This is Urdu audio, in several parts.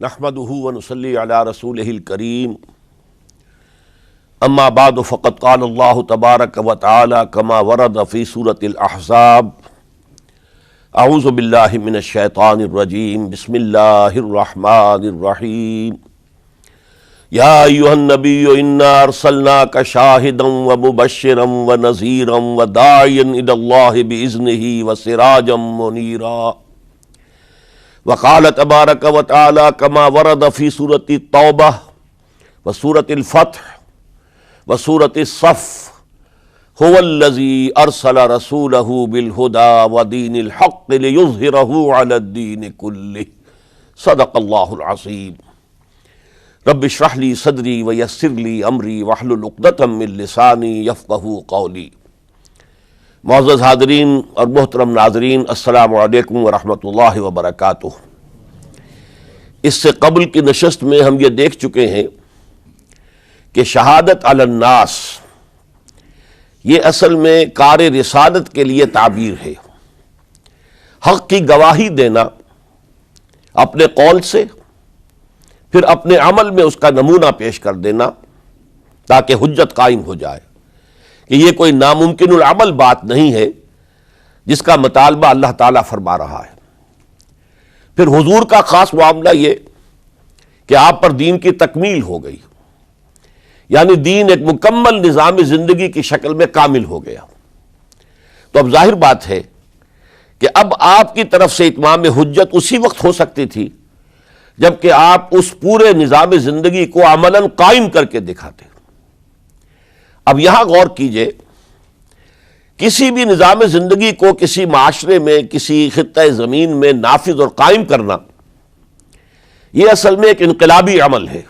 نحمده ونصلي على رسوله الكريم اما بعد فقد قال الله تبارك وتعالى كما ورد في سورة الأحزاب اعوذ بالله من الشيطان الرجيم بسم الله الرحمن الرحيم يا أيها النبي إنا أرسلناك شاهدا ومبشرا ونذيرا وداعيا إلى الله بإذنه وسراجا منيرا وقال تبارك وتعالى كما ورد في سورة التوبة وسورة الفتح وسورة الصف هو الذي أرسل رسوله بالهدى ودين الحق ليظهره على الدين كله صدق الله العظيم رب اشرح لي صدري ويسر لي أمري واحلل عقدة من لساني يفقهوا قولي۔ معزز حاضرین اور محترم ناظرین، السلام علیکم ورحمۃ اللہ وبرکاتہ۔ اس سے قبل کی نشست میں ہم یہ دیکھ چکے ہیں کہ شہادت علی الناس یہ اصل میں کار رسالت کے لیے تعبیر ہے۔ حق کی گواہی دینا اپنے قول سے، پھر اپنے عمل میں اس کا نمونہ پیش کر دینا تاکہ حجت قائم ہو جائے کہ یہ کوئی ناممکن العمل بات نہیں ہے جس کا مطالبہ اللہ تعالیٰ فرما رہا ہے۔ پھر حضور کا خاص معاملہ یہ کہ آپ پر دین کی تکمیل ہو گئی، یعنی دین ایک مکمل نظام زندگی کی شکل میں کامل ہو گیا۔ تو اب ظاہر بات ہے کہ اب آپ کی طرف سے اتمام حجت اسی وقت ہو سکتی تھی جبکہ آپ اس پورے نظام زندگی کو عملاً قائم کر کے دکھاتے۔ اب یہاں غور کیجئے، کسی بھی نظام زندگی کو کسی معاشرے میں، کسی خطہ زمین میں نافذ اور قائم کرنا یہ اصل میں ایک انقلابی عمل ہے،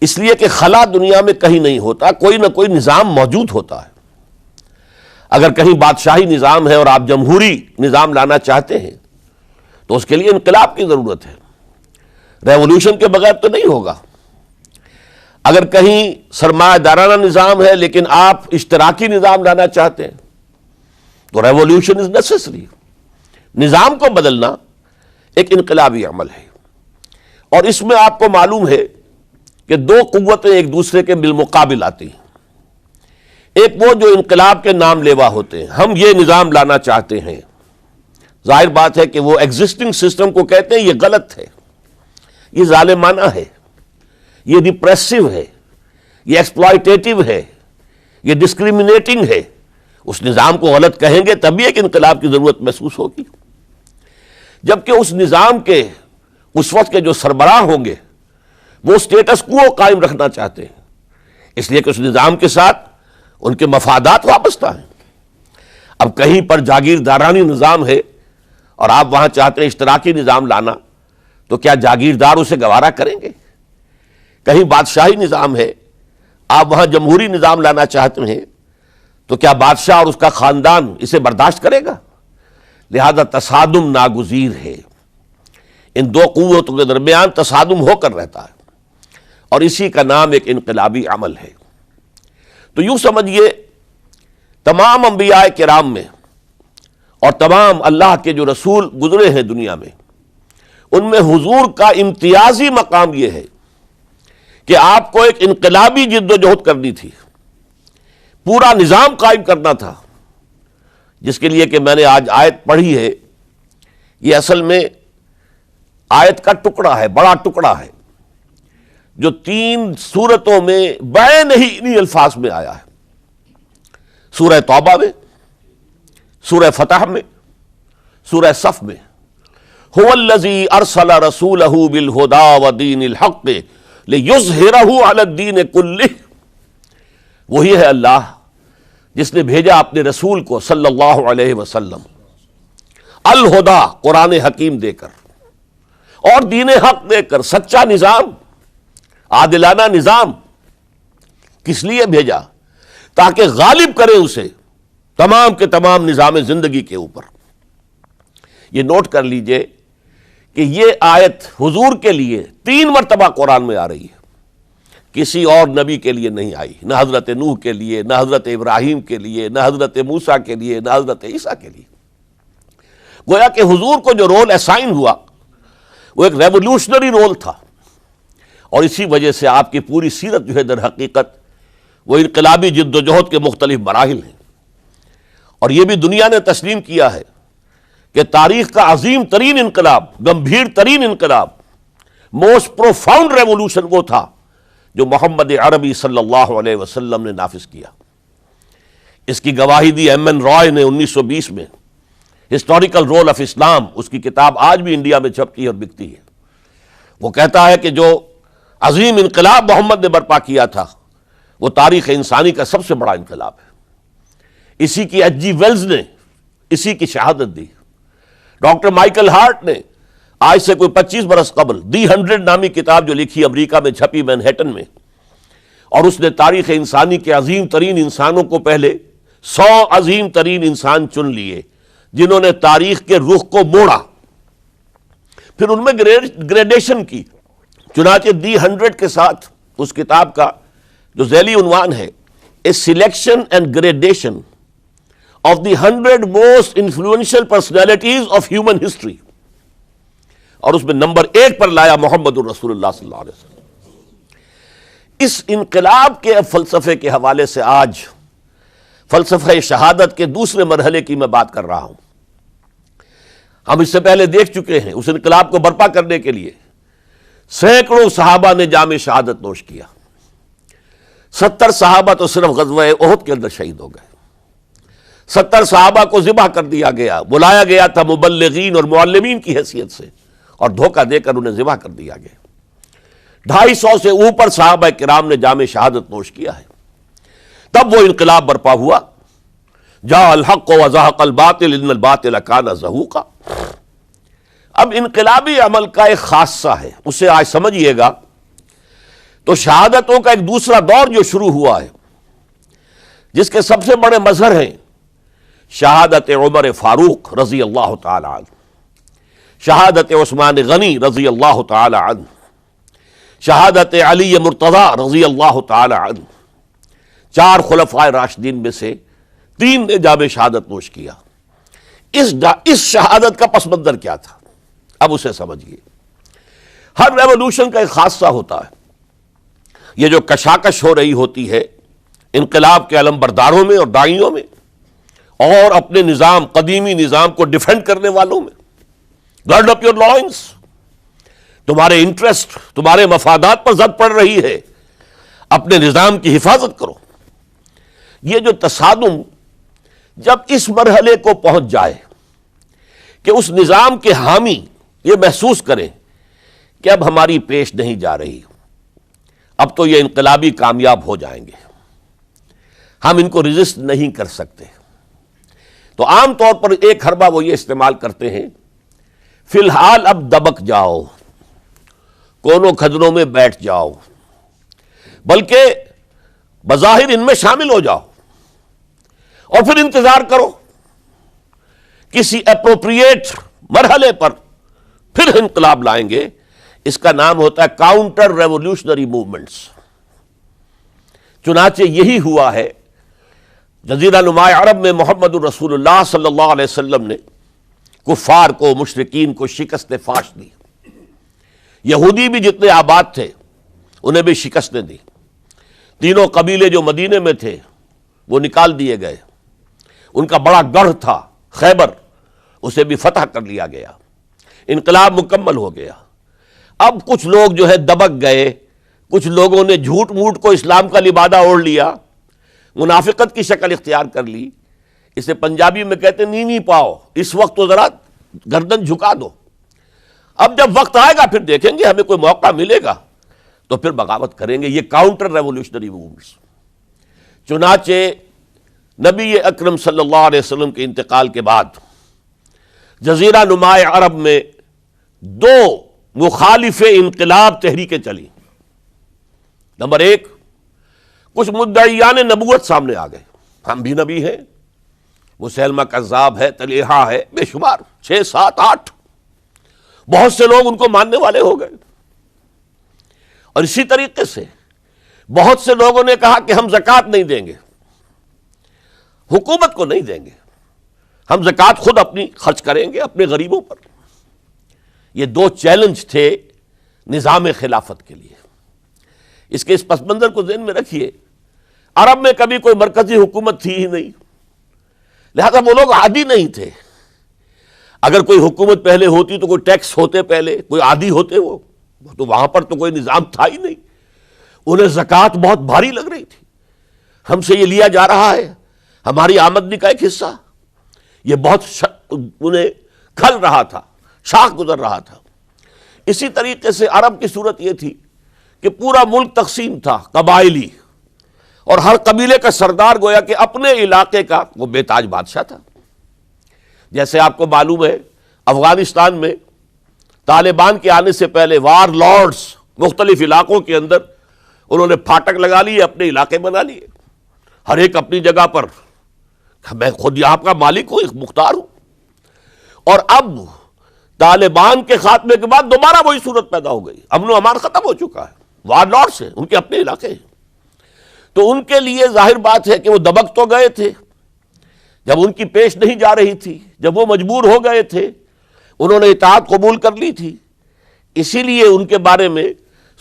اس لیے کہ خلا دنیا میں کہیں نہیں ہوتا، کوئی نہ کوئی نظام موجود ہوتا ہے۔ اگر کہیں بادشاہی نظام ہے اور آپ جمہوری نظام لانا چاہتے ہیں تو اس کے لیے انقلاب کی ضرورت ہے، ریولوشن کے بغیر تو نہیں ہوگا۔ اگر کہیں سرمایہ دارانہ نظام ہے لیکن آپ اشتراکی نظام لانا چاہتے ہیں تو ریولوشن از نیسیسری۔ نظام کو بدلنا ایک انقلابی عمل ہے، اور اس میں آپ کو معلوم ہے کہ دو قوتیں ایک دوسرے کے بالمقابل آتی ہیں۔ ایک وہ جو انقلاب کے نام لیوا ہوتے ہیں، ہم یہ نظام لانا چاہتے ہیں۔ ظاہر بات ہے کہ وہ ایگزسٹنگ سسٹم کو کہتے ہیں یہ غلط ہے، یہ ظالمانہ ہے، یہ ڈپریسو ہے، یہ ایکسپلائٹیٹو ہے، یہ ڈسکریمنیٹنگ ہے۔ اس نظام کو غلط کہیں گے تبھی ایک انقلاب کی ضرورت محسوس ہوگی۔ جبکہ اس نظام کے اس وقت کے جو سربراہ ہوں گے وہ سٹیٹس کو قائم رکھنا چاہتے ہیں، اس لیے کہ اس نظام کے ساتھ ان کے مفادات وابستہ ہیں۔ اب کہیں پر جاگیردارانی نظام ہے اور آپ وہاں چاہتے ہیں اشتراکی نظام لانا، تو کیا جاگیردار اسے گوارا کریں گے؟ کہیں بادشاہی نظام ہے، آپ وہاں جمہوری نظام لانا چاہتے ہیں تو کیا بادشاہ اور اس کا خاندان اسے برداشت کرے گا؟ لہذا تصادم ناگزیر ہے، ان دو قوتوں کے درمیان تصادم ہو کر رہتا ہے، اور اسی کا نام ایک انقلابی عمل ہے۔ تو یوں سمجھیے تمام انبیاء کرام میں اور تمام اللہ کے جو رسول گزرے ہیں دنیا میں، ان میں حضور کا امتیازی مقام یہ ہے کہ آپ کو ایک انقلابی جد و جہد کرنی تھی، پورا نظام قائم کرنا تھا، جس کے لیے کہ میں نے آج آیت پڑھی ہے، یہ اصل میں آیت کا ٹکڑا ہے، بڑا ٹکڑا ہے، جو 3 سورتوں میں بین ہی انہی الفاظ میں آیا ہے۔ سورہ توبہ میں، سورہ فتح میں، سورہ صف میں۔ هو الذی ارسل رسولہ بالہدی ودین الحق لِیُظْہِرَہُ عَلَى الدِّینِ کُلِّہ، وہی ہے اللہ جس نے بھیجا اپنے رسول کو صلی اللہ علیہ وسلم الہدا، قرآن حکیم دے کر اور دین حق دے کر، سچا نظام، عادلانہ نظام۔ کس لیے بھیجا؟ تاکہ غالب کرے اسے تمام کے تمام نظام زندگی کے اوپر۔ یہ نوٹ کر لیجئے کہ یہ آیت حضور کے لیے 3 مرتبہ قرآن میں آ رہی ہے، کسی اور نبی کے لیے نہیں آئی، نہ حضرت نوح کے لیے، نہ حضرت ابراہیم کے لیے، نہ حضرت موسیٰ کے لیے، نہ حضرت عیسیٰ کے لیے۔ گویا کہ حضور کو جو رول اسائن ہوا وہ ایک ریولوشنری رول تھا، اور اسی وجہ سے آپ کی پوری سیرت جو ہے در حقیقت وہ انقلابی جد و جہد کے مختلف مراحل ہیں. اور یہ بھی دنیا نے تسلیم کیا ہے کہ تاریخ کا عظیم ترین انقلاب، گمبھیر ترین انقلاب، موسٹ پروفاؤنڈ ریولوشن وہ تھا جو محمد عربی صلی اللہ علیہ وسلم نے نافذ کیا. اس کی گواہی دی ایم این رائے نے 1920 میں، ہسٹوریکل رول آف اسلام، اس کی کتاب آج بھی انڈیا میں چھپتی ہے اور بکتی ہے. وہ کہتا ہے کہ جو عظیم انقلاب محمد نے برپا کیا تھا وہ تاریخ انسانی کا سب سے بڑا انقلاب ہے. اسی کی ایچ جی ویلز نے اسی کی شہادت دی. ڈاکٹر مائیکل ہارٹ نے آج سے کوئی 25 برس قبل دی 100 نامی کتاب جو لکھی، امریکہ میں چھپی مینہٹن میں، اور اس نے تاریخ انسانی کے عظیم ترین انسانوں کو پہلے 100 عظیم ترین انسان چن لیے جنہوں نے تاریخ کے رخ کو موڑا، پھر ان میں گریڈیشن کی. چنانچہ دی 100 کے ساتھ اس کتاب کا جو ذیلی عنوان ہے a selection and gradation of the 100 most influential personalities of human history, اور اس میں نمبر 1 پر لایا محمد الرسول اللہ صلی اللہ علیہ وسلم. اس انقلاب کے فلسفے کے حوالے سے آج فلسفہ شہادت کے دوسرے مرحلے کی میں بات کر رہا ہوں. ہم اس سے پہلے دیکھ چکے ہیں اس انقلاب کو برپا کرنے کے لیے سینکڑوں صحابہ نے جام شہادت نوش کیا. 70 صحابہ تو صرف غزوہ احد کے اندر شہید ہو گئے. 70 صحابہ کو ذبح کر دیا گیا، بلایا گیا تھا مبلغین اور معلمین کی حیثیت سے، اور دھوکہ دے کر انہیں ذبح کر دیا گیا. 250 سے اوپر صحابہ کرام نے جام شہادت نوش کیا ہے. تب وہ انقلاب برپا ہوا. جاء الحق وزهق الباطل ان الباطل کان زہوقا. اب انقلابی عمل کا ایک خاصہ ہے، اسے آج سمجھیے گا. تو شہادتوں کا ایک دوسرا دور جو شروع ہوا ہے، جس کے سب سے بڑے مظہر ہیں شہادت عمر فاروق رضی اللہ تعالی عنہ، شہادت عثمان غنی رضی اللہ تعالی عنہ، شہادت علی مرتضی رضی اللہ تعالی عنہ. 4 خلفائے راشدین میں سے 3 نے جام شہادت نوش کیا. اس شہادت کا پس منظر کیا تھا، اب اسے سمجھیے. ہر ریولوشن کا ایک خاصہ ہوتا ہے. یہ جو کشاکش ہو رہی ہوتی ہے انقلاب کے علمبرداروں میں اور داعیوں میں، اور اپنے نظام، قدیمی نظام کو ڈیفینڈ کرنے والوں میں، گارڈ اپ یور لائنس، تمہارے انٹرسٹ، تمہارے مفادات پر زد پڑ رہی ہے، اپنے نظام کی حفاظت کرو. یہ جو تصادم جب اس مرحلے کو پہنچ جائے کہ اس نظام کے حامی یہ محسوس کریں کہ اب ہماری پیش نہیں جا رہی، اب تو یہ انقلابی کامیاب ہو جائیں گے، ہم ان کو ریزسٹ نہیں کر سکتے، تو عام طور پر ایک حربہ وہ یہ استعمال کرتے ہیں، فی الحال اب دبک جاؤ، کونوں کھجروں میں بیٹھ جاؤ، بلکہ بظاہر ان میں شامل ہو جاؤ، اور پھر انتظار کرو کسی اپروپریٹ مرحلے پر پھر انقلاب لائیں گے. اس کا نام ہوتا ہے کاؤنٹر ریولوشنری موومنٹس. چنانچہ یہی ہوا ہے. جزیرہ نما عرب میں محمد الرسول اللہ صلی اللہ علیہ وسلم نے کفار کو، مشرکین کو شکست فاش دی. یہودی بھی جتنے آباد تھے انہیں بھی شکستیں دی. 3 قبیلے جو مدینے میں تھے وہ نکال دیے گئے. ان کا بڑا گڑھ تھا خیبر، اسے بھی فتح کر لیا گیا. انقلاب مکمل ہو گیا. اب کچھ لوگ جو ہے دبک گئے، کچھ لوگوں نے جھوٹ موٹ کو اسلام کا لبادہ اوڑھ لیا، منافقت کی شکل اختیار کر لی. اسے پنجابی میں کہتے ہیں نیوی پاؤ، اس وقت تو ذرا گردن جھکا دو، اب جب وقت آئے گا پھر دیکھیں گے، ہمیں کوئی موقع ملے گا تو پھر بغاوت کریں گے. یہ کاؤنٹر ریولوشنری موومنٹس. چنانچہ نبی اکرم صلی اللہ علیہ وسلم کے انتقال کے بعد جزیرہ نما عرب میں 2 مخالف انقلاب تحریکیں چلی. نمبر 1، کچھ مدعیان نبوت سامنے آ گئے، ہم بھی نبی ہیں، مسیلمہ کذاب ہے، طلیحہ ہے، بے شمار 6، 7، 8 بہت سے لوگ ان کو ماننے والے ہو گئے. اور اسی طریقے سے بہت سے لوگوں نے کہا کہ ہم زکوٰۃ نہیں دیں گے، حکومت کو نہیں دیں گے، ہم زکوٰۃ خود اپنی خرچ کریں گے اپنے غریبوں پر. یہ دو چیلنج تھے نظام خلافت کے لیے. اس کے اس پس منظر کو ذہن میں رکھیے. عرب میں کبھی کوئی مرکزی حکومت تھی ہی نہیں، لہذا وہ لوگ عادی نہیں تھے. اگر کوئی حکومت پہلے ہوتی تو کوئی ٹیکس ہوتے، پہلے کوئی عادی ہوتے، وہ تو وہاں پر تو کوئی نظام تھا ہی نہیں. انہیں زکوٰۃ بہت بھاری لگ رہی تھی. ہم سے یہ لیا جا رہا ہے، ہماری آمدنی کا ایک حصہ، یہ بہت انہیں کھل رہا تھا، شاخ گزر رہا تھا. اسی طریقے سے عرب کی صورت یہ تھی کہ پورا ملک تقسیم تھا، قبائلی، اور ہر قبیلے کا سردار گویا کہ اپنے علاقے کا وہ بے تاج بادشاہ تھا. جیسے آپ کو معلوم ہے افغانستان میں طالبان کے آنے سے پہلے وار لارڈز مختلف علاقوں کے اندر انہوں نے پھاٹک لگا لیے، اپنے علاقے بنا لیے، ہر ایک اپنی جگہ پر. میں خود یہاں کا مالک ہوں، مختار ہوں. اور اب طالبان کے خاتمے کے بعد دوبارہ وہی صورت پیدا ہو گئی، امن و امان ختم ہو چکا ہے، وار لارڈز ہیں، ان کے اپنے علاقے ہیں. تو ان کے لیے ظاہر بات ہے کہ وہ دبک تو گئے تھے جب ان کی پیش نہیں جا رہی تھی، جب وہ مجبور ہو گئے تھے، انہوں نے اطاعت قبول کر لی تھی. اسی لیے ان کے بارے میں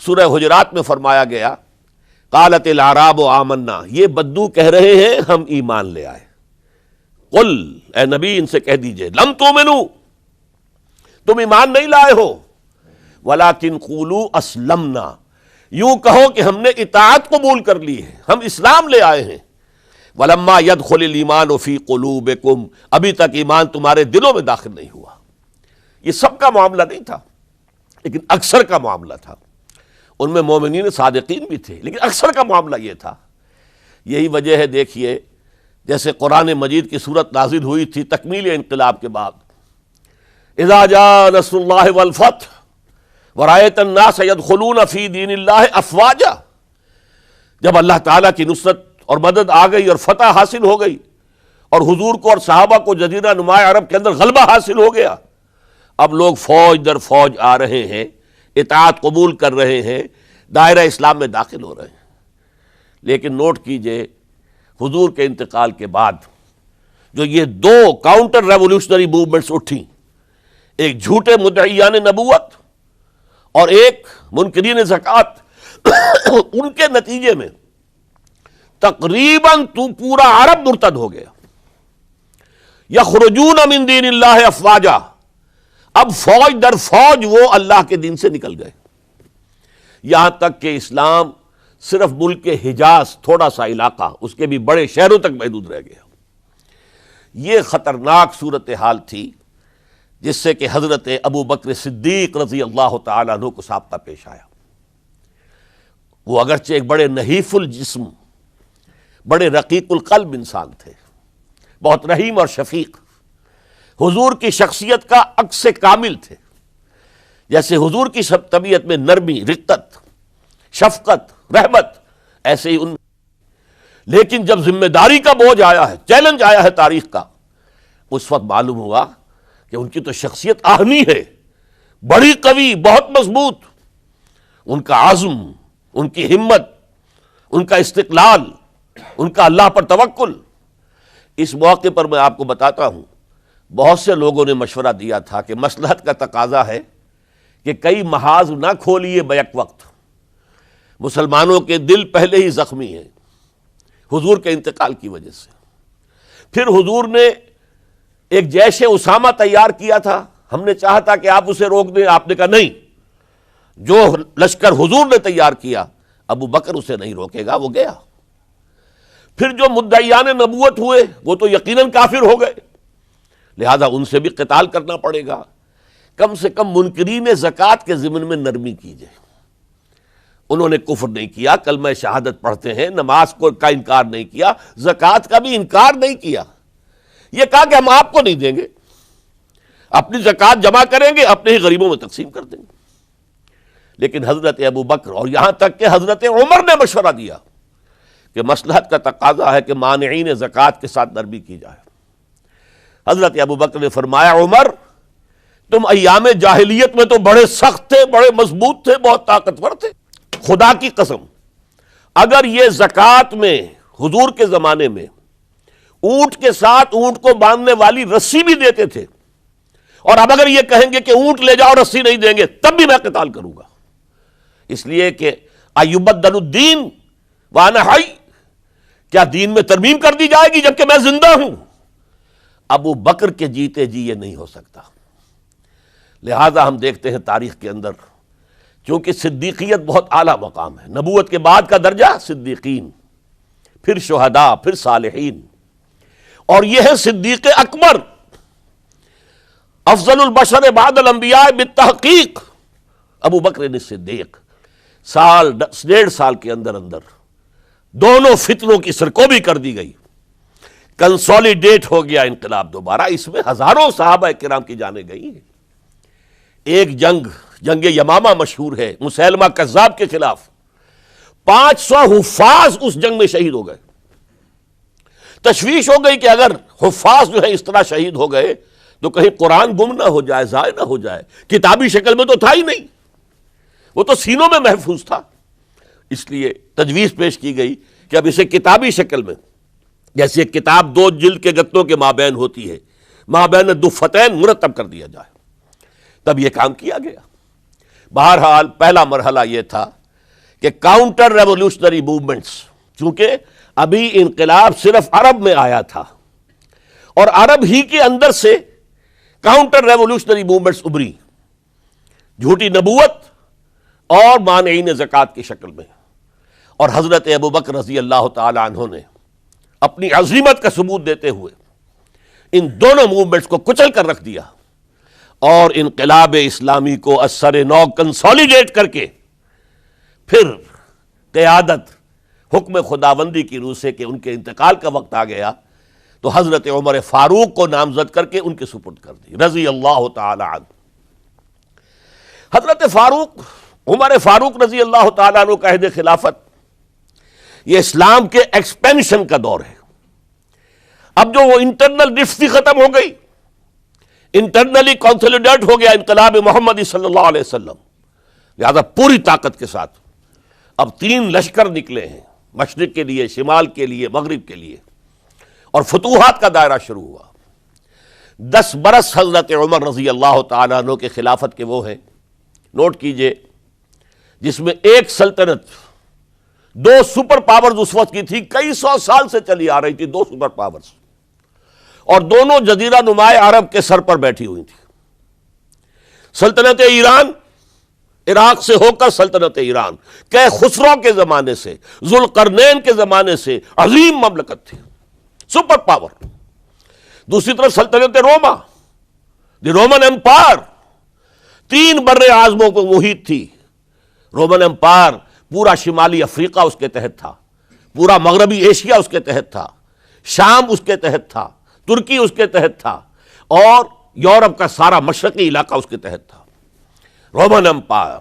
سورہ حجرات میں فرمایا گیا قالت الاعراب آمنا، یہ بدو کہہ رہے ہیں ہم ایمان لے آئے. قل، اے نبی ان سے کہہ دیجئے، لم تؤمنوا، تم ایمان نہیں لائے ہو، ولکن قولوا اسلمنا، یوں کہو کہ ہم نے اطاعت قبول کر لی ہے، ہم اسلام لے آئے ہیں. ولما يدخل الايمان في قلوبكم، ابھی تک ایمان تمہارے دلوں میں داخل نہیں ہوا. یہ سب کا معاملہ نہیں تھا، لیکن اکثر کا معاملہ تھا. ان میں مومنین صادقین بھی تھے، لیکن اکثر کا معاملہ یہ تھا. یہی وجہ ہے، دیکھیے جیسے قرآن مجید کی صورت نازل ہوئی تھی تکمیل انقلاب کے بعد، اذا جاء نصر اللہ والفتح ورأیت الناس يدخلون فی دین اللہ افواجا، جب اللہ تعالیٰ کی نصرت اور مدد آ گئی اور فتح حاصل ہو گئی اور حضور کو اور صحابہ کو جزیرہ نما عرب کے اندر غلبہ حاصل ہو گیا، اب لوگ فوج در فوج آ رہے ہیں، اطاعت قبول کر رہے ہیں، دائرہ اسلام میں داخل ہو رہے ہیں. لیکن نوٹ کیجئے حضور کے انتقال کے بعد جو یہ دو کاؤنٹر ریولوشنری موومنٹس اٹھیں، ایک جھوٹے مدعیان نبوت اور ایک منکرین زکوٰۃ، ان کے نتیجے میں تقریباً تو پورا عرب مرتد ہو گیا. یخرجون من دین اللہ افواجا، اب فوج در فوج وہ اللہ کے دین سے نکل گئے، یہاں تک کہ اسلام صرف ملک کے حجاز، تھوڑا سا علاقہ، اس کے بھی بڑے شہروں تک محدود رہ گیا. یہ خطرناک صورتحال تھی جس سے کہ حضرت ابو بکر صدیق رضی اللہ تعالیٰ عنہ کو سابقہ پیش آیا. وہ اگرچہ ایک بڑے نحیف الجسم، بڑے رقیق القلب انسان تھے، بہت رحیم اور شفیق، حضور کی شخصیت کا عکس کامل تھے. جیسے حضور کی سب طبیعت میں نرمی، رقت، شفقت، رحمت، ایسے ہی ان. لیکن جب ذمہ داری کا بوجھ آیا ہے، چیلنج آیا ہے تاریخ کا، اس وقت معلوم ہوا کہ ان کی تو شخصیت آہنی ہے، بڑی قوی، بہت مضبوط. ان کا عزم، ان کی ہمت، ان کا استقلال، ان کا اللہ پر توکل. اس موقع پر میں آپ کو بتاتا ہوں، بہت سے لوگوں نے مشورہ دیا تھا کہ مصلحت کا تقاضا ہے کہ کئی محاذ نہ کھولیے بیک وقت. مسلمانوں کے دل پہلے ہی زخمی ہیں حضور کے انتقال کی وجہ سے. پھر حضور نے ایک جیش اسامہ تیار کیا تھا، ہم نے چاہا تھا کہ آپ اسے روک دیں، آپ نے کہا نہیں، جو لشکر حضور نے تیار کیا ابو بکر اسے نہیں روکے گا، وہ گیا. پھر جو مدعیان نبوت ہوئے وہ تو یقیناً کافر ہو گئے، لہذا ان سے بھی قتال کرنا پڑے گا. کم سے کم منکرین زکوٰۃ کے ضمن میں نرمی کیجئے. انہوں نے کفر نہیں کیا، کلمہ شہادت پڑھتے ہیں، نماز کا انکار نہیں کیا، زکوٰۃ کا بھی انکار نہیں کیا. یہ کہا کہ ہم آپ کو نہیں دیں گے، اپنی زکوٰۃ جمع کریں گے، اپنے ہی غریبوں میں تقسیم کر دیں گے. لیکن حضرت ابو بکر اور یہاں تک کہ حضرت عمر نے مشورہ دیا کہ مصلحت کا تقاضا ہے کہ مانعین زکوٰۃ کے ساتھ نرمی کی جائے. حضرت ابو بکر نے فرمایا، عمر تم ایام جاہلیت میں تو بڑے سخت تھے، بڑے مضبوط تھے، بہت طاقتور تھے. خدا کی قسم اگر یہ زکوٰۃ میں حضور کے زمانے میں اونٹ کے ساتھ اونٹ کو باندھنے والی رسی بھی دیتے تھے اور اب اگر یہ کہیں گے کہ اونٹ لے جاؤ رسی نہیں دیں گے تب بھی میں قتال کروں گا، اس لیے کہ ایبدل الدین وانا حی، کیا دین میں ترمیم کر دی جائے گی جبکہ میں زندہ ہوں؟ ابو بکر کے جیتے جی یہ نہیں ہو سکتا۔ لہذا ہم دیکھتے ہیں تاریخ کے اندر، چونکہ صدیقیت بہت اعلیٰ مقام ہے، نبوت کے بعد کا درجہ صدیقین، پھر شہداء، پھر صالحین، اور یہ ہے صدیق اکبر، افضل البشر بعد الانبیاء بالتحقیق ابو بکر صدیق۔ سال 1.5 سال کے اندر دونوں فتنوں کی سرکوبی کر دی گئی، کنسولیڈیٹ ہو گیا انقلاب دوبارہ۔ اس میں ہزاروں صحابہ کرام کی جانیں گئی ہیں۔ ایک جنگ یمامہ مشہور ہے، مسیلمہ کذاب کے خلاف 500 حفاظ اس جنگ میں شہید ہو گئے۔ تشویش ہو گئی کہ اگر حفاظ جو ہے اس طرح شہید ہو گئے تو کہیں قرآن گم نہ ہو جائے، ضائع نہ ہو جائے۔ کتابی شکل میں تو تھا ہی نہیں، وہ تو سینوں میں محفوظ تھا، اس لیے تجویز پیش کی گئی کہ اب اسے کتابی شکل میں، جیسے ایک کتاب 2 جلد کے گتوں کے مابین ہوتی ہے، مابین دفتین مرتب کر دیا جائے۔ تب یہ کام کیا گیا۔ بہرحال پہلا مرحلہ یہ تھا کہ کاؤنٹر ریولوشنری موومنٹس، چونکہ ابھی انقلاب صرف عرب میں آیا تھا اور عرب ہی کے اندر سے کاؤنٹر ریولوشنری موومنٹس ابری، جھوٹی نبوت اور مانعین زکوٰۃ کی شکل میں، اور حضرت ابو بکر رضی اللہ تعالی عنہ نے اپنی عظیمت کا ثبوت دیتے ہوئے ان دونوں موومنٹس کو کچل کر رکھ دیا اور انقلاب اسلامی کو اثر نو کنسولیڈیٹ کر کے پھر قیادت حکم خداوندی کی روح سے کہ ان کے انتقال کا وقت آ گیا تو حضرت عمر فاروق کو نامزد کر کے ان کے سپرد کر دی رضی اللہ تعالی عنہ۔ حضرت فاروق، عمر فاروق رضی اللہ تعالیٰ عنہ کا عہد خلافت، یہ اسلام کے ایکسپینشن کا دور ہے۔ اب جو وہ انٹرنل رفتی ختم ہو گئی، انٹرنلی کنسولیڈیٹ ہو گیا انقلاب محمدی صلی اللہ علیہ وسلم، لہذا پوری طاقت کے ساتھ اب 3 لشکر نکلے ہیں، مشرق کے لیے، شمال کے لیے، مغرب کے لیے، اور فتوحات کا دائرہ شروع ہوا۔ 10 برس حضرت عمر رضی اللہ تعالیٰ عنہ کے خلافت کے وہ ہیں، نوٹ کیجئے، جس میں ایک سلطنت 2 سپر پاورز اس وقت کی تھی، کئی 100 سال سے چلی آ رہی تھی 2 سپر پاورز، اور دونوں جزیرہ نمائے عرب کے سر پر بیٹھی ہوئی تھی۔ سلطنت ایران، عراق سے ہو کر سلطنت ایران، کہ خسرو کے زمانے سے، ذوالقرنین کے زمانے سے عظیم مملکت تھی، سپر پاور۔ دوسری طرف سلطنت روما، دی رومن امپائر، 3 بر اعظموں کو محیط تھی۔ رومن امپائر پورا شمالی افریقہ اس کے تحت تھا، پورا مغربی ایشیا اس کے تحت تھا، شام اس کے تحت تھا، ترکی اس کے تحت تھا، اور یورپ کا سارا مشرقی علاقہ اس کے تحت تھا۔ رومن امپائر،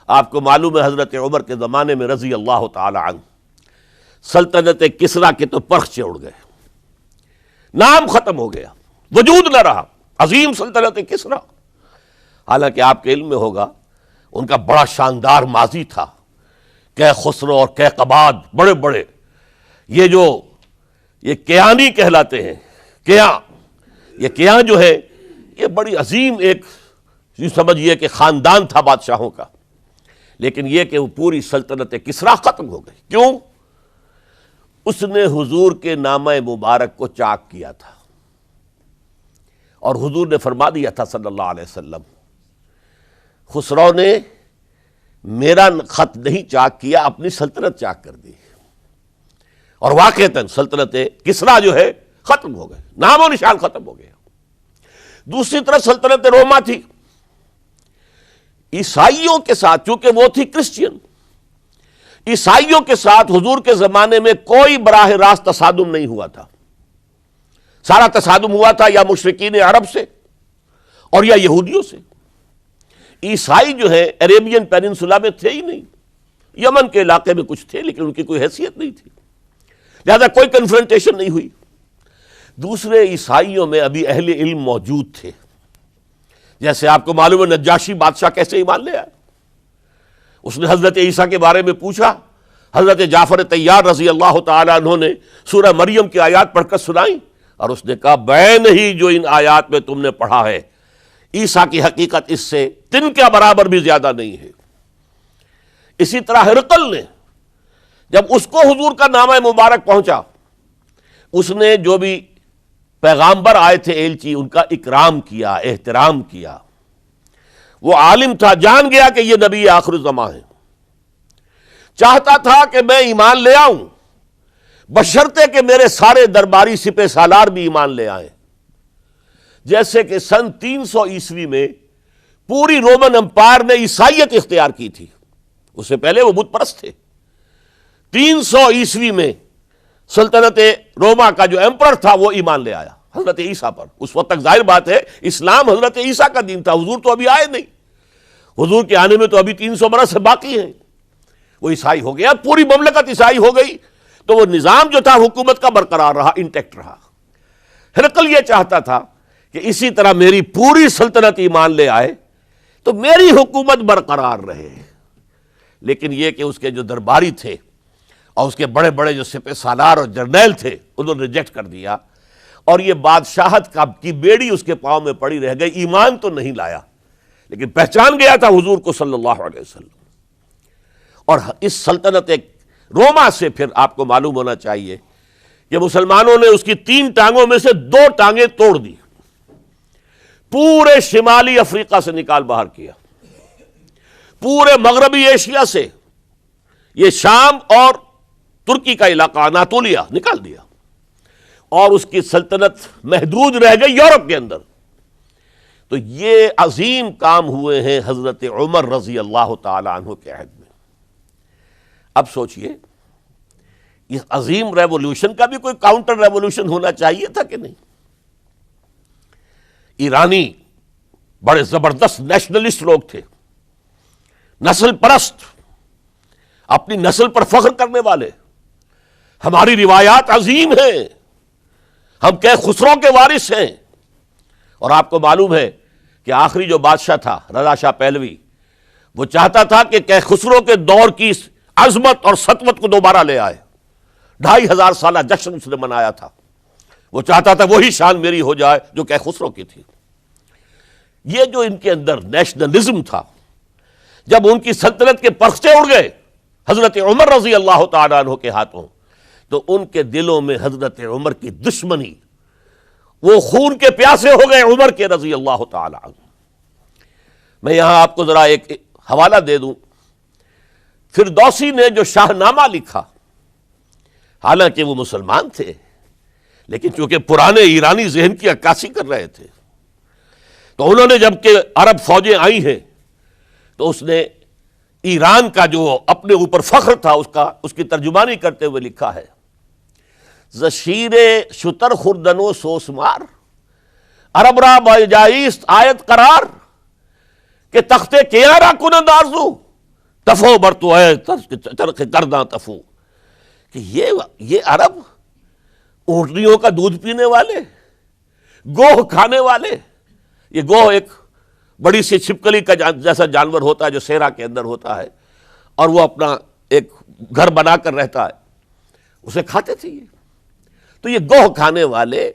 آپ کو معلوم ہے حضرت عمر کے زمانے میں رضی اللہ تعالی عنہ سلطنت کسریٰ کے تو پرخچے اڑ گئے، نام ختم ہو گیا، وجود نہ رہا عظیم سلطنت کسریٰ۔ حالانکہ آپ کے علم میں ہوگا ان کا بڑا شاندار ماضی تھا، کہ خسرو اور کیقباد، بڑے بڑے یہ کیانی کہلاتے ہیں، یہ کیاں جو ہے یہ بڑی عظیم ایک یوں سمجھیے کہ خاندان تھا بادشاہوں کا، لیکن یہ کہ وہ پوری سلطنت کسریٰ ختم ہو گئی۔ کیوں؟ اس نے حضور کے نامہ مبارک کو چاک کیا تھا، اور حضور نے فرما دیا تھا صلی اللہ علیہ وسلم، خسرو نے میرا خط نہیں چاک کیا، اپنی سلطنت چاک کر دی، اور واقعتاً سلطنت کسریٰ جو ہے ختم ہو گئے، نام و نشان ختم ہو گیا۔ دوسری طرف سلطنت روما تھی، عیسائیوں کے ساتھ، چونکہ وہ تھی کرسچین، عیسائیوں کے ساتھ حضور کے زمانے میں کوئی براہ راست تصادم نہیں ہوا تھا، سارا تصادم ہوا تھا یا مشرکین عرب سے اور یا یہودیوں سے۔ عیسائی جو ہے عربین پیننسولا میں تھے ہی نہیں، یمن کے علاقے میں کچھ تھے لیکن ان کی کوئی حیثیت نہیں تھی، لہذا کوئی کنفرنٹیشن نہیں ہوئی۔ دوسرے عیسائیوں میں ابھی اہل علم موجود تھے، جیسے آپ کو معلوم ہے نجاشی بادشاہ کیسے ایمان لے آئے، اس نے حضرت عیسیٰ کے بارے میں پوچھا، حضرت جعفر طیار رضی اللہ تعالیٰ عنہ نے سورہ مریم کی آیات پڑھ کر سنائیں، اور اس نے کہا بین ہی جو ان آیات میں تم نے پڑھا ہے عیسیٰ کی حقیقت اس سے تن کے برابر بھی زیادہ نہیں ہے۔ اسی طرح ہرقل نے جب اس کو حضور کا نامہ مبارک پہنچا، اس نے جو بھی پیغامبر آئے تھے ایلچی، ان کا اکرام کیا، احترام کیا۔ وہ عالم تھا، جان گیا کہ یہ نبی آخر الزماں ہے، چاہتا تھا کہ میں ایمان لے آؤں بشرطے کہ میرے سارے درباری سپہ سالار بھی ایمان لے آئیں۔ جیسے کہ سن 300 عیسوی میں پوری رومن امپائر نے عیسائیت اختیار کی تھی، اس سے پہلے وہ بت پرست تھے۔ 300 عیسوی میں سلطنت روما کا جو ایمپرر تھا وہ ایمان لے آیا حضرت عیسیٰ پر۔ اس وقت تک ظاہر بات ہے اسلام حضرت عیسیٰ کا دین تھا، حضور تو ابھی آئے نہیں، حضور کے آنے میں تو ابھی 300 برس باقی ہیں۔ وہ عیسائی ہو گیا، پوری مملکت عیسائی ہو گئی، تو وہ نظام جو تھا حکومت کا برقرار رہا، انٹیکٹ رہا۔ ہرقل یہ چاہتا تھا کہ اسی طرح میری پوری سلطنت ایمان لے آئے تو میری حکومت برقرار رہے، لیکن یہ کہ اس کے جو درباری تھے اور اس کے بڑے بڑے جو سپہ سالار اور جرنیل تھے انہوں نے ریجیکٹ کر دیا، اور یہ بادشاہت کی بیڑی اس کے پاؤں میں پڑی رہ گئی۔ ایمان تو نہیں لایا لیکن پہچان گیا تھا حضور کو صلی اللہ علیہ وسلم۔ اور اس سلطنت روما سے پھر آپ کو معلوم ہونا چاہیے کہ مسلمانوں نے اس کی 3 ٹانگوں میں سے 2 ٹانگیں توڑ دی، پورے شمالی افریقہ سے نکال باہر کیا، پورے مغربی ایشیا سے، یہ شام اور ترکی کا علاقہ اناطولیہ نکال دیا، اور اس کی سلطنت محدود رہ گئی یورپ کے اندر۔ تو یہ عظیم کام ہوئے ہیں حضرت عمر رضی اللہ تعالی عنہ کے عہد میں۔ اب سوچئے اس عظیم ریولوشن کا بھی کوئی کاؤنٹر ریولوشن ہونا چاہیے تھا کہ نہیں؟ ایرانی بڑے زبردست نیشنلسٹ لوگ تھے، نسل پرست، اپنی نسل پر فخر کرنے والے، ہماری روایات عظیم ہیں، ہم خسرو کے وارث ہیں۔ اور آپ کو معلوم ہے کہ آخری جو بادشاہ تھا رضا شاہ پہلوی، وہ چاہتا تھا کہ خسرو کے دور کی عظمت اور سطوت کو دوبارہ لے آئے۔ 2500 سالہ جشن اس نے منایا تھا، وہ چاہتا تھا وہی شان میری ہو جائے جو خسرو کی تھی۔ یہ جو ان کے اندر نیشنلزم تھا، جب ان کی سلطنت کے پرچے اڑ گئے حضرت عمر رضی اللہ تعالیٰ عنہ کے ہاتھوں، تو ان کے دلوں میں حضرت عمر کی دشمنی، وہ خون کے پیاسے ہو گئے عمر کے رضی اللہ تعالیٰ عنہ۔ میں یہاں آپ کو ذرا ایک حوالہ دے دوں، فردوسی نے جو شاہ نامہ لکھا، حالانکہ وہ مسلمان تھے لیکن چونکہ پرانے ایرانی ذہن کی عکاسی کر رہے تھے، تو انہوں نے جب کہ عرب فوجیں آئی ہیں تو اس نے ایران کا جو اپنے اوپر فخر تھا اس کی ترجمانی کرتے ہوئے لکھا ہے، زشیر شتر خوردن و سوسمار عرب را بجائیست آیت قرار کہ تخت کیارا کنند آرزو تفو برتو ہے چرخ کرداں تفو، کہ یہ عرب اونٹنیوں کا دودھ پینے والے، گوہ کھانے والے، یہ گوہ ایک بڑی سی چھپکلی کا جیسا جانور ہوتا ہے جو صحرا کے اندر ہوتا ہے، اور وہ اپنا ایک گھر بنا کر رہتا ہے، اسے کھاتے تھے یہ۔ تو یہ گوہ کھانے والے،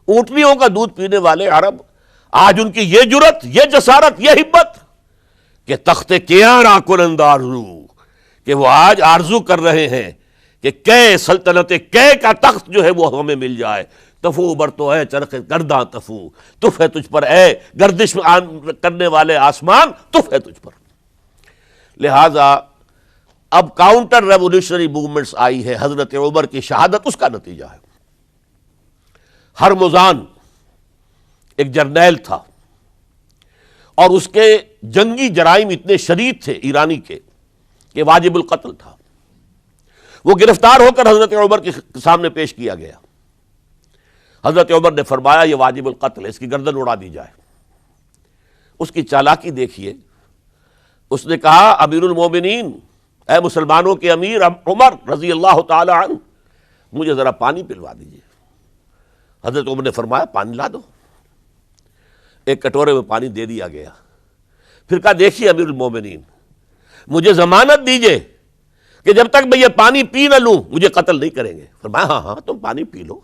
اونٹنیوں کا دودھ پینے والے عرب، آج ان کی یہ جرت، یہ جسارت، یہ ہمت کہ تخت کیاں کنند آرزو، کہ وہ آج آرزو کر رہے ہیں کہ کئے سلطنت کئے کا تخت جو ہے وہ ہمیں مل جائے۔ تفو برتو ہے چرخ گرداں تفو، تف ہے تجھ پر اے گردش کرنے والے آسمان، تف ہے تجھ پر۔ لہذا اب کاؤنٹر ریولوشنری موومنٹس آئی ہے، حضرت عمر کی شہادت اس کا نتیجہ ہے۔ ہرمزان ایک جرنیل تھا اور اس کے جنگی جرائم اتنے شدید تھے ایرانی کے کہ واجب القتل تھا۔ وہ گرفتار ہو کر حضرت عمر کے سامنے پیش کیا گیا۔ حضرت عمر نے فرمایا یہ واجب القتل ہے، اس کی گردن اڑا دی جائے۔ اس کی چالاکی دیکھیے، اس نے کہا امیر المومنین، اے مسلمانوں کے امیر عمر رضی اللہ تعالی عنہ، مجھے ذرا پانی پلوا دیجیے۔ حضرت عمر نے فرمایا پانی لا دو۔ ایک کٹورے میں پانی دے دیا گیا۔ پھر کہا دیکھیے امیر المومنین، مجھے ضمانت دیجیے کہ جب تک میں یہ پانی پی نہ لوں مجھے قتل نہیں کریں گے۔ فرمایا ہاں ہاں تم پانی پی لو،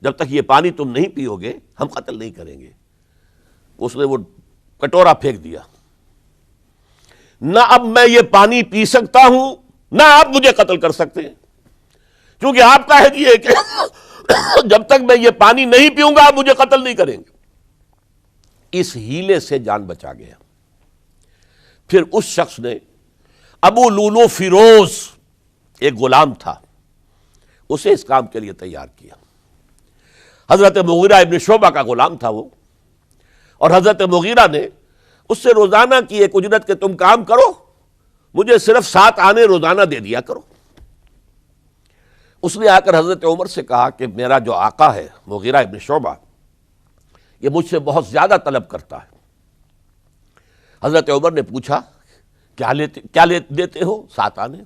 جب تک یہ پانی تم نہیں پیو گے ہم قتل نہیں کریں گے۔ اس نے وہ کٹورا پھینک دیا، نہ اب میں یہ پانی پی سکتا ہوں، نہ آپ مجھے قتل کر سکتے ہیں، کیونکہ آپ کا عہد یہ ہے کہ جب تک میں یہ پانی نہیں پیوں گا آپ مجھے قتل نہیں کریں گے۔ اس ہیلے سے جان بچا گیا۔ پھر اس شخص نے ابو لولو فیروز، ایک غلام تھا، اسے اس کام کے لیے تیار کیا۔ حضرت مغیرہ ابن شعبہ کا غلام تھا وہ، اور حضرت مغیرہ نے اس سے روزانہ کی ایک اجرت کہ تم کام کرو، مجھے صرف 7 آنے روزانہ دے دیا کرو۔ اس نے آ کر حضرت عمر سے کہا کہ میرا جو آقا ہے مغیرہ ابن شعبہ، یہ مجھ سے بہت زیادہ طلب کرتا ہے۔ حضرت عمر نے پوچھا کیا دیتے ہو؟ 7 آنے۔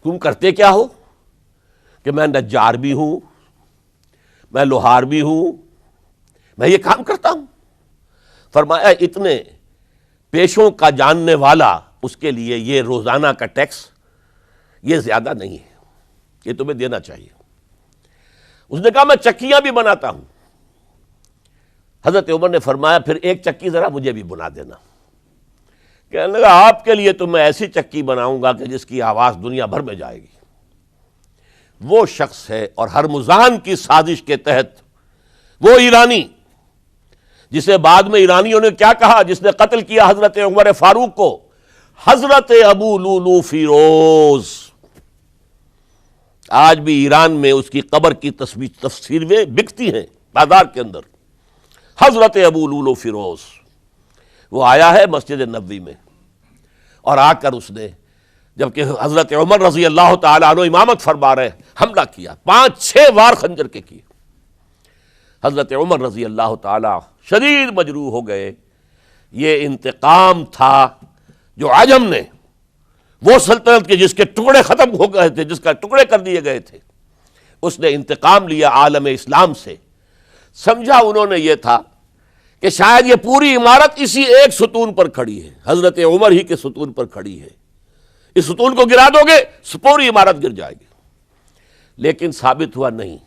تم کرتے کیا ہو؟ کہ میں نجار بھی ہوں، میں لوہار بھی ہوں، میں یہ کام کرتا ہوں۔ فرمایا اتنے پیشوں کا جاننے والا اس کے لیے یہ روزانہ کا ٹیکس یہ زیادہ نہیں ہے، یہ تمہیں دینا چاہیے۔ اس نے کہا میں چکیاں بھی بناتا ہوں۔ حضرت عمر نے فرمایا پھر ایک چکی ذرا مجھے بھی بنا دینا۔ کہنے لگا آپ کے لیے تو میں ایسی چکی بناؤں گا کہ جس کی آواز دنیا بھر میں جائے گی۔ وہ شخص ہے اور ہرمزان کی سازش کے تحت وہ ایرانی جسے بعد میں ایرانیوں نے کیا کہا، جس نے قتل کیا حضرت عمر فاروق کو، حضرت ابو لولو فیروز۔ آج بھی ایران میں اس کی قبر کی تصویریں بکتی ہیں بازار کے اندر، حضرت ابو لولو فیروز۔ وہ آیا ہے مسجد نبوی میں، اور آ کر اس نے جبکہ حضرت عمر رضی اللہ تعالیٰ عنہ امامت فرما رہے حملہ کیا، 5-6 وار خنجر کے کیے۔ حضرت عمر رضی اللہ تعالیٰ شدید مجروح ہو گئے۔ یہ انتقام تھا جو عجم نے، وہ سلطنت کے جس کے ٹکڑے ختم ہو گئے تھے، جس کا ٹکڑے کر دیے گئے تھے، اس نے انتقام لیا عالم اسلام سے۔ سمجھا انہوں نے یہ تھا کہ شاید یہ پوری عمارت اسی ایک ستون پر کھڑی ہے، حضرت عمر ہی کے ستون پر کھڑی ہے، اس ستون کو گرا دو گے پوری عمارت گر جائے گی۔ لیکن ثابت ہوا نہیں،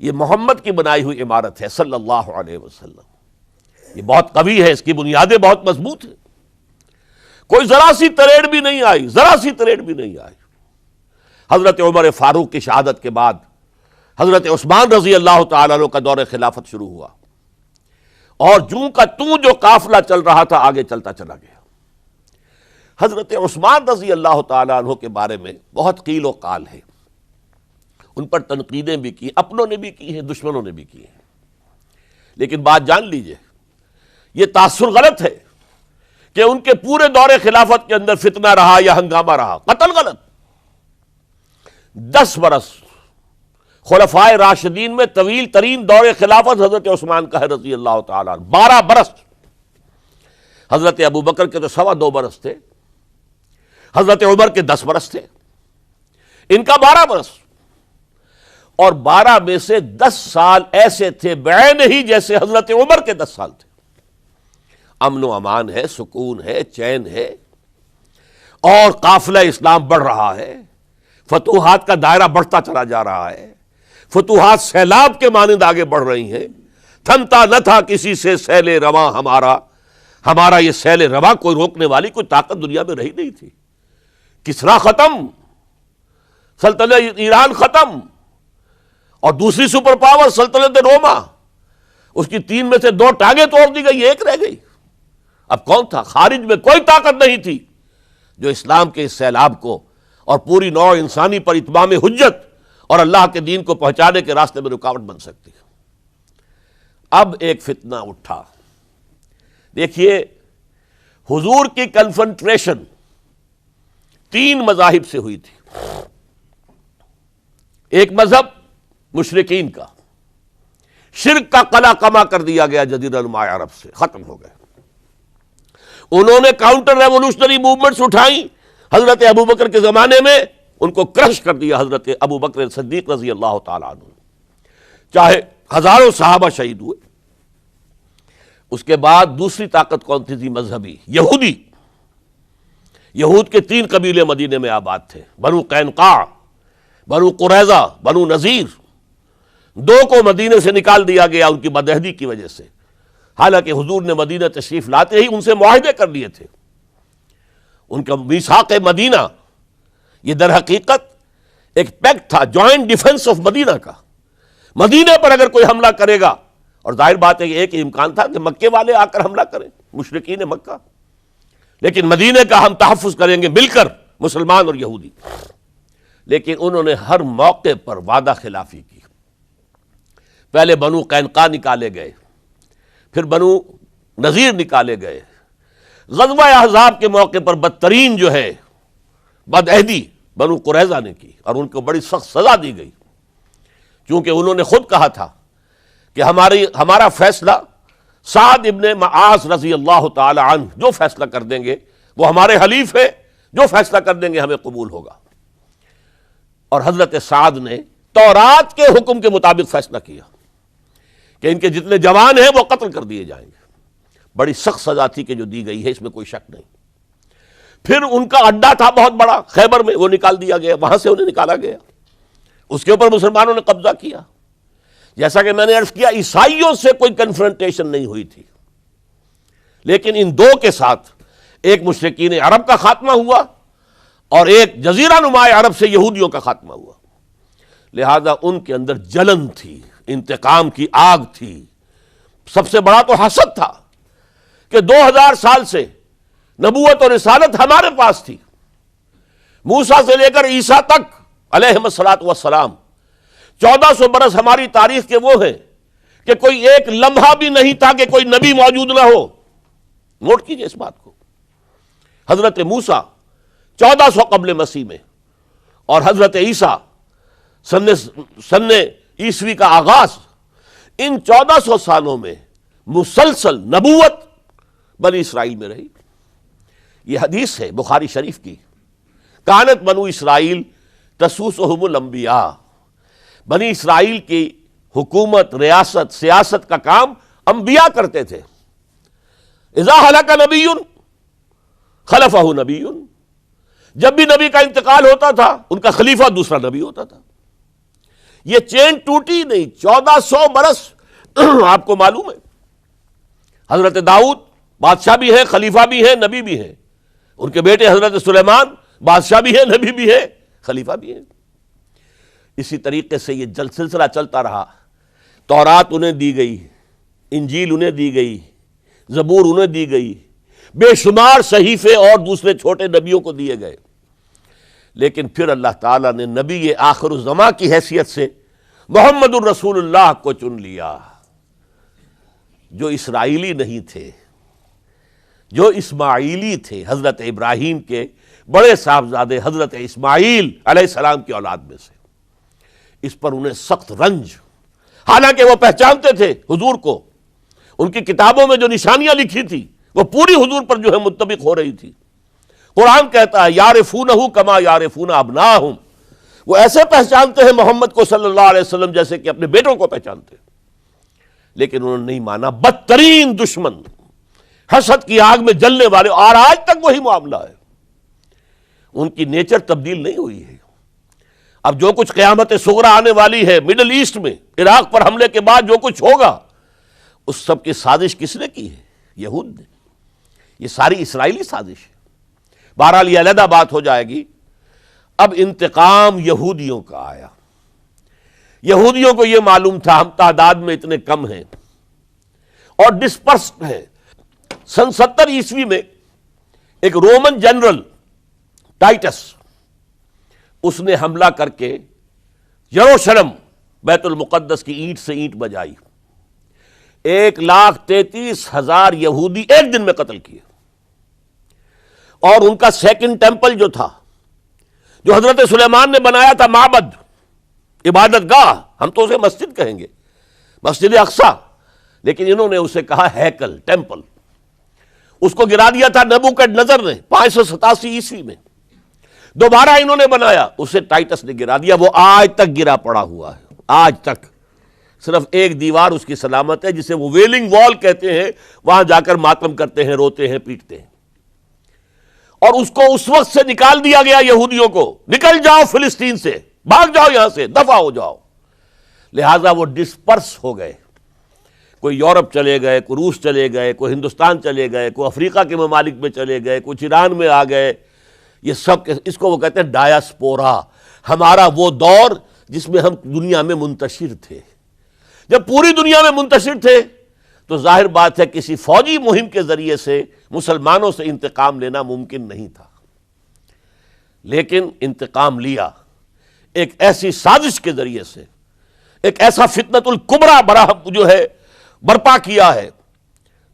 یہ محمد کی بنائی ہوئی عمارت ہے صلی اللہ علیہ وسلم، یہ بہت قوی ہے، اس کی بنیادیں بہت مضبوط ہیں، کوئی ذرا سی تریڑ بھی نہیں آئی، ذرا سی تریڑ بھی نہیں آئی۔ حضرت عمر فاروق کی شہادت کے بعد حضرت عثمان رضی اللہ تعالیٰ عنہ کا دور خلافت شروع ہوا، اور جوں کا توں جو قافلہ چل رہا تھا آگے چلتا چلا گیا۔ حضرت عثمان رضی اللہ تعالیٰ عنہ کے بارے میں بہت قیل و قال ہے، ان پر تنقیدیں بھی کی، اپنوں نے بھی کی ہیں، دشمنوں نے بھی کی ہیں، لیکن بات جان لیجئے یہ تاثر غلط ہے کہ ان کے پورے دور خلافت کے اندر فتنہ رہا یا ہنگامہ رہا، قتل غلط۔ 10 برس خلفائے راشدین میں طویل ترین دور خلافت حضرت عثمان کا ہے رضی اللہ تعالیٰ عنہ، 12 برس۔ حضرت ابو بکر کے تو 2.25 برس تھے، حضرت عمر کے 10 برس تھے، ان کا 12 برس، اور 12 میں سے 10 سال ایسے تھے بعین ہی جیسے حضرت عمر کے 10 سال تھے۔ امن و امان ہے، سکون ہے، چین ہے، اور قافلہ اسلام بڑھ رہا ہے، فتوحات کا دائرہ بڑھتا چلا جا رہا ہے، فتوحات سیلاب کے مانند آگے بڑھ رہی ہیں۔ تھمتا نہ تھا کسی سے سیل رواں ہمارا یہ سیل رواں کوئی روکنے والی کوئی طاقت دنیا میں رہی نہیں تھی۔ کسرا ختم، سلطنت ایران ختم، اور دوسری سپر پاور سلطنت روما، اس کی 3 میں سے 2 ٹانگیں توڑ دی گئی، 1 رہ گئی۔ اب کون تھا؟ خارج میں کوئی طاقت نہیں تھی جو اسلام کے اس سیلاب کو اور پوری نوع انسانی پر اتمام حجت اور اللہ کے دین کو پہنچانے کے راستے میں رکاوٹ بن سکتی ہے۔ اب ایک فتنہ اٹھا، دیکھیے حضور کی کنفنٹریشن 3 مذاہب سے ہوئی تھی۔ ایک مذہب مشرکین کا، شرک کا قلع کما کر دیا گیا جزیرہ نما عرب سے، ختم ہو گئے۔ انہوں نے کاؤنٹر ریولوشنری موومنٹس اٹھائیں حضرت ابوبکر کے زمانے میں، ان کو کرش کر دیا حضرت ابوبکر صدیق رضی اللہ تعالیٰ عنہ، چاہے ہزاروں صحابہ شہید ہوئے۔ اس کے بعد دوسری طاقت کون تھی مذہبی؟ یہودی۔ یہود کے 3 قبیلے مدینے میں آباد تھے، بنو قینقاع، بنو قریظہ، بنو نذیر۔ 2 کو مدینے سے نکال دیا گیا ان کی بدعہدی کی وجہ سے۔ حالانکہ حضور نے مدینہ تشریف لاتے ہی ان سے معاہدے کر لیے تھے. ان کا میثاق مدینہ یہ در حقیقت ایک پیکٹ تھا جوائنٹ ڈیفنس آف مدینہ کا. مدینہ پر اگر کوئی حملہ کرے گا، اور ظاہر بات ہے کہ ایک امکان تھا کہ مکے والے آ کر حملہ کریں، مشرکین مکہ، لیکن مدینہ کا ہم تحفظ کریں گے مل کر، مسلمان اور یہودی. لیکن انہوں نے ہر موقع پر وعدہ خلافی کی. پہلے بنو قینقاع نکالے گئے، پھر بنو نذیر نکالے گئے. غزوہ احزاب کے موقع پر بدترین جو ہے بدعہدی بنو قریظہ نے کی، اور ان کو بڑی سخت سزا دی گئی، چونکہ انہوں نے خود کہا تھا کہ ہمارا فیصلہ سعد ابن معاذ رضی اللہ تعالی عنہ جو فیصلہ کر دیں گے وہ ہمارے حلیف ہے، جو فیصلہ کر دیں گے ہمیں قبول ہوگا. اور حضرت سعد نے تورات کے حکم کے مطابق فیصلہ کیا کہ ان کے جتنے جوان ہیں وہ قتل کر دیے جائیں گے. بڑی سخت سزا تھی کہ جو دی گئی ہے، اس میں کوئی شک نہیں. پھر ان کا اڈا تھا بہت بڑا خیبر میں، وہ نکال دیا گیا، وہاں سے انہیں نکالا گیا. اس کے اوپر مسلمانوں نے قبضہ کیا. جیسا کہ میں نے عرض کیا، عیسائیوں سے کوئی کنفرنٹیشن نہیں ہوئی تھی، لیکن ان دو کے ساتھ ایک مشرکین عرب کا خاتمہ ہوا اور ایک جزیرہ نما عرب سے یہودیوں کا خاتمہ ہوا. لہذا ان کے اندر جلن تھی، انتقام کی آگ تھی. سب سے بڑا تو حسد تھا کہ 2000 سال سے نبوت اور رسالت ہمارے پاس تھی. موسیٰ سے لے کر عیسیٰ تک علیہم الصلاۃ والسلام 1400 برس ہماری تاریخ کے وہ ہیں کہ کوئی ایک لمحہ بھی نہیں تھا کہ کوئی نبی موجود نہ ہو. نوٹ کیجئے اس بات کو. حضرت موسیٰ 1400 قبل مسیح میں اور حضرت عیسیٰ سن عیسوی کا آغاز، ان 1400 سالوں میں مسلسل نبوت بنی اسرائیل میں رہی. یہ حدیث ہے بخاری شریف کی، کانت بنو اسرائیل تسوسہم الانبیاء. بنی اسرائیل کی حکومت، ریاست، سیاست کا کام انبیاء کرتے تھے. اذا ہلک نبی خلفہ نبی، جب بھی نبی کا انتقال ہوتا تھا ان کا خلیفہ دوسرا نبی ہوتا تھا. یہ چین ٹوٹی نہیں. 1400 برس آپ کو معلوم ہے حضرت داؤد بادشاہ بھی ہے، خلیفہ بھی ہے، نبی بھی ہے. ان کے بیٹے حضرت سلیمان بادشاہ بھی ہے، نبی بھی ہے، خلیفہ بھی ہے. اسی طریقے سے یہ سلسلہ چلتا رہا. تورات انہیں دی گئی، انجیل انہیں دی گئی، زبور انہیں دی گئی، بے شمار صحیفے اور دوسرے چھوٹے نبیوں کو دیے گئے. لیکن پھر اللہ تعالیٰ نے نبی آخر الزماں کی حیثیت سے محمد الرسول اللہ کو چن لیا، جو اسرائیلی نہیں تھے، جو اسماعیلی تھے، حضرت ابراہیم کے بڑے صاحبزادے حضرت اسماعیل علیہ السلام کی اولاد میں سے. اس پر انہیں سخت رنج، حالانکہ وہ پہچانتے تھے حضور کو. ان کی کتابوں میں جو نشانیاں لکھی تھی وہ پوری حضور پر جو ہے مطابق ہو رہی تھی. قرآن کہتا ہے یعرفونہ کما یعرفون ابناہم، وہ ایسے پہچانتے ہیں محمد کو صلی اللہ علیہ وسلم جیسے کہ اپنے بیٹوں کو پہچانتے. لیکن انہوں نے نہیں مانا. بدترین دشمن، حسد کی آگ میں جلنے والے، اور آج تک وہی معاملہ ہے. ان کی نیچر تبدیل نہیں ہوئی ہے. اب جو کچھ قیامت صغریٰ آنے والی ہے مڈل ایسٹ میں، عراق پر حملے کے بعد جو کچھ ہوگا، اس سب کی سازش کس نے کی ہے؟ یہود نے. یہ ساری اسرائیلی سازش ہے. بہرحال یہ علیحدہ بات ہو جائے گی. اب انتقام یہودیوں کا آیا. یہودیوں کو یہ معلوم تھا ہم تعداد میں اتنے کم ہیں اور ڈسپرسڈ ہیں. سن 70 عیسوی میں ایک رومن جنرل ٹائٹس، اس نے حملہ کر کے یروشلم بیت المقدس کی اینٹ سے اینٹ بجائی. 1,33,000 یہودی ایک دن میں قتل کیے. اور ان کا سیکنڈ ٹیمپل جو تھا، جو حضرت سلیمان نے بنایا تھا، معبد، عبادت گاہ، ہم تو اسے مسجد کہیں گے، مسجد اقصی، لیکن انہوں نے اسے کہا ہیکل، ٹیمپل. اس کو گرا دیا تھا نبوکڈنضر نے 587 عیسوی میں. دوبارہ انہوں نے بنایا، اسے ٹائٹس نے گرا دیا. وہ آج تک گرا پڑا ہوا ہے، آج تک. صرف ایک دیوار اس کی سلامت ہے جسے وہ ویلنگ وال کہتے ہیں. وہاں جا کر ماتم کرتے ہیں، روتے ہیں، پیٹتے ہیں. اور اس کو اس وقت سے نکال دیا گیا یہودیوں کو، نکل جاؤ فلسطین سے، بھاگ جاؤ یہاں سے، دفع ہو جاؤ. لہٰذا وہ ڈسپرس ہو گئے. کوئی یورپ چلے گئے، کوئی روس چلے گئے، کوئی ہندوستان چلے گئے، کوئی افریقہ کے ممالک میں چلے گئے، کچھ ایران میں آ گئے. یہ سب اس کو وہ کہتے ہیں ڈایاسپورا، ہمارا وہ دور جس میں ہم دنیا میں منتشر تھے. جب پوری دنیا میں منتشر تھے تو ظاہر بات ہے کسی فوجی مہم کے ذریعے سے مسلمانوں سے انتقام لینا ممکن نہیں تھا، لیکن انتقام لیا ایک ایسی سازش کے ذریعے سے، ایک ایسا فتنۃ الکبریٰ جو ہے برپا کیا ہے،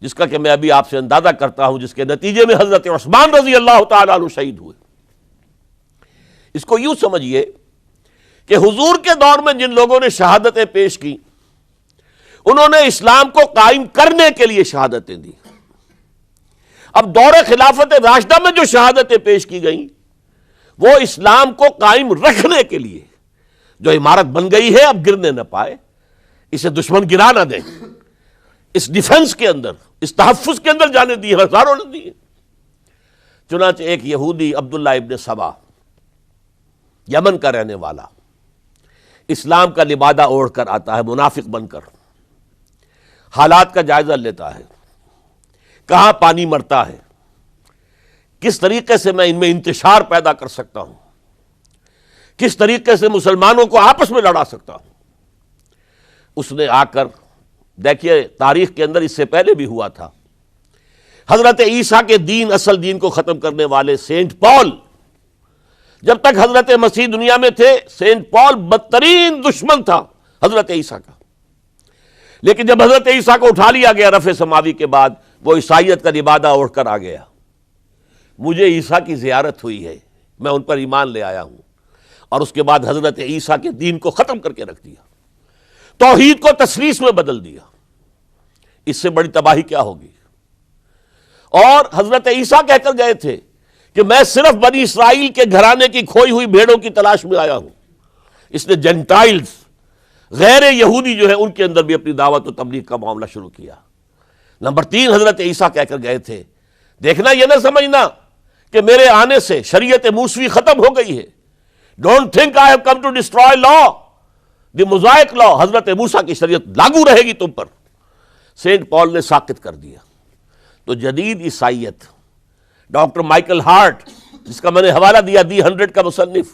جس کا کہ میں ابھی آپ سے اندازہ کرتا ہوں، جس کے نتیجے میں حضرت عثمان رضی اللہ تعالیٰ عنہ شہید ہوئے. اس کو یوں سمجھیے کہ حضور کے دور میں جن لوگوں نے شہادتیں پیش کی، انہوں نے اسلام کو قائم کرنے کے لیے شہادتیں دی. اب دور خلافت راشدہ میں جو شہادتیں پیش کی گئیں وہ اسلام کو قائم رکھنے کے لیے، جو عمارت بن گئی ہے اب گرنے نہ پائے، اسے دشمن گرا نہ دیں، اس ڈیفنس کے اندر، اس تحفظ کے اندر جانے دی، ہزاروں نے دی. چنانچہ ایک یہودی عبداللہ ابن سبا، یمن کا رہنے والا، اسلام کا لبادہ اوڑھ کر آتا ہے منافق بن کر، حالات کا جائزہ لیتا ہے، کہاں پانی مرتا ہے، کس طریقے سے میں ان میں انتشار پیدا کر سکتا ہوں، کس طریقے سے مسلمانوں کو آپس میں لڑا سکتا ہوں. اس نے آ کر دیکھیے تاریخ کے اندر اس سے پہلے بھی ہوا تھا، حضرت عیسیٰ کے دین، اصل دین کو ختم کرنے والے سینٹ پال، جب تک حضرت مسیح دنیا میں تھے سینٹ پال بدترین دشمن تھا حضرت عیسیٰ کا. لیکن جب حضرت عیسیٰ کو اٹھا لیا گیا رفع سماوی کے بعد، وہ عیسائیت کا لبادہ اوڑھ کر آ گیا. مجھے عیسیٰ کی زیارت ہوئی ہے، میں ان پر ایمان لے آیا ہوں، اور اس کے بعد حضرت عیسیٰ کے دین کو ختم کر کے رکھ دیا، توحید کو تثلیث میں بدل دیا. اس سے بڑی تباہی کیا ہوگی؟ اور حضرت عیسیٰ کہہ کر گئے تھے کہ میں صرف بنی اسرائیل کے گھرانے کی کھوئی ہوئی بھیڑوں کی تلاش میں آیا ہوں. اس نے جینٹائلز، غیر یہودی جو ہے، ان کے اندر بھی اپنی دعوت و تبلیغ کا معاملہ شروع کیا. نمبر 3 حضرت عیسیٰ کہہ کر گئے تھے، دیکھنا یہ نہ سمجھنا کہ میرے آنے سے شریعت موسوی ختم ہو گئی ہے. Don't think I have come to destroy law, the Mosaic law, حضرت موسیٰ کی شریعت لاگو رہے گی تم پر. سینٹ پال نے ساکت کر دیا. تو جدید عیسائیت، ڈاکٹر مائیکل ہارٹ، جس کا میں نے حوالہ دیا دی 100 کا مصنف،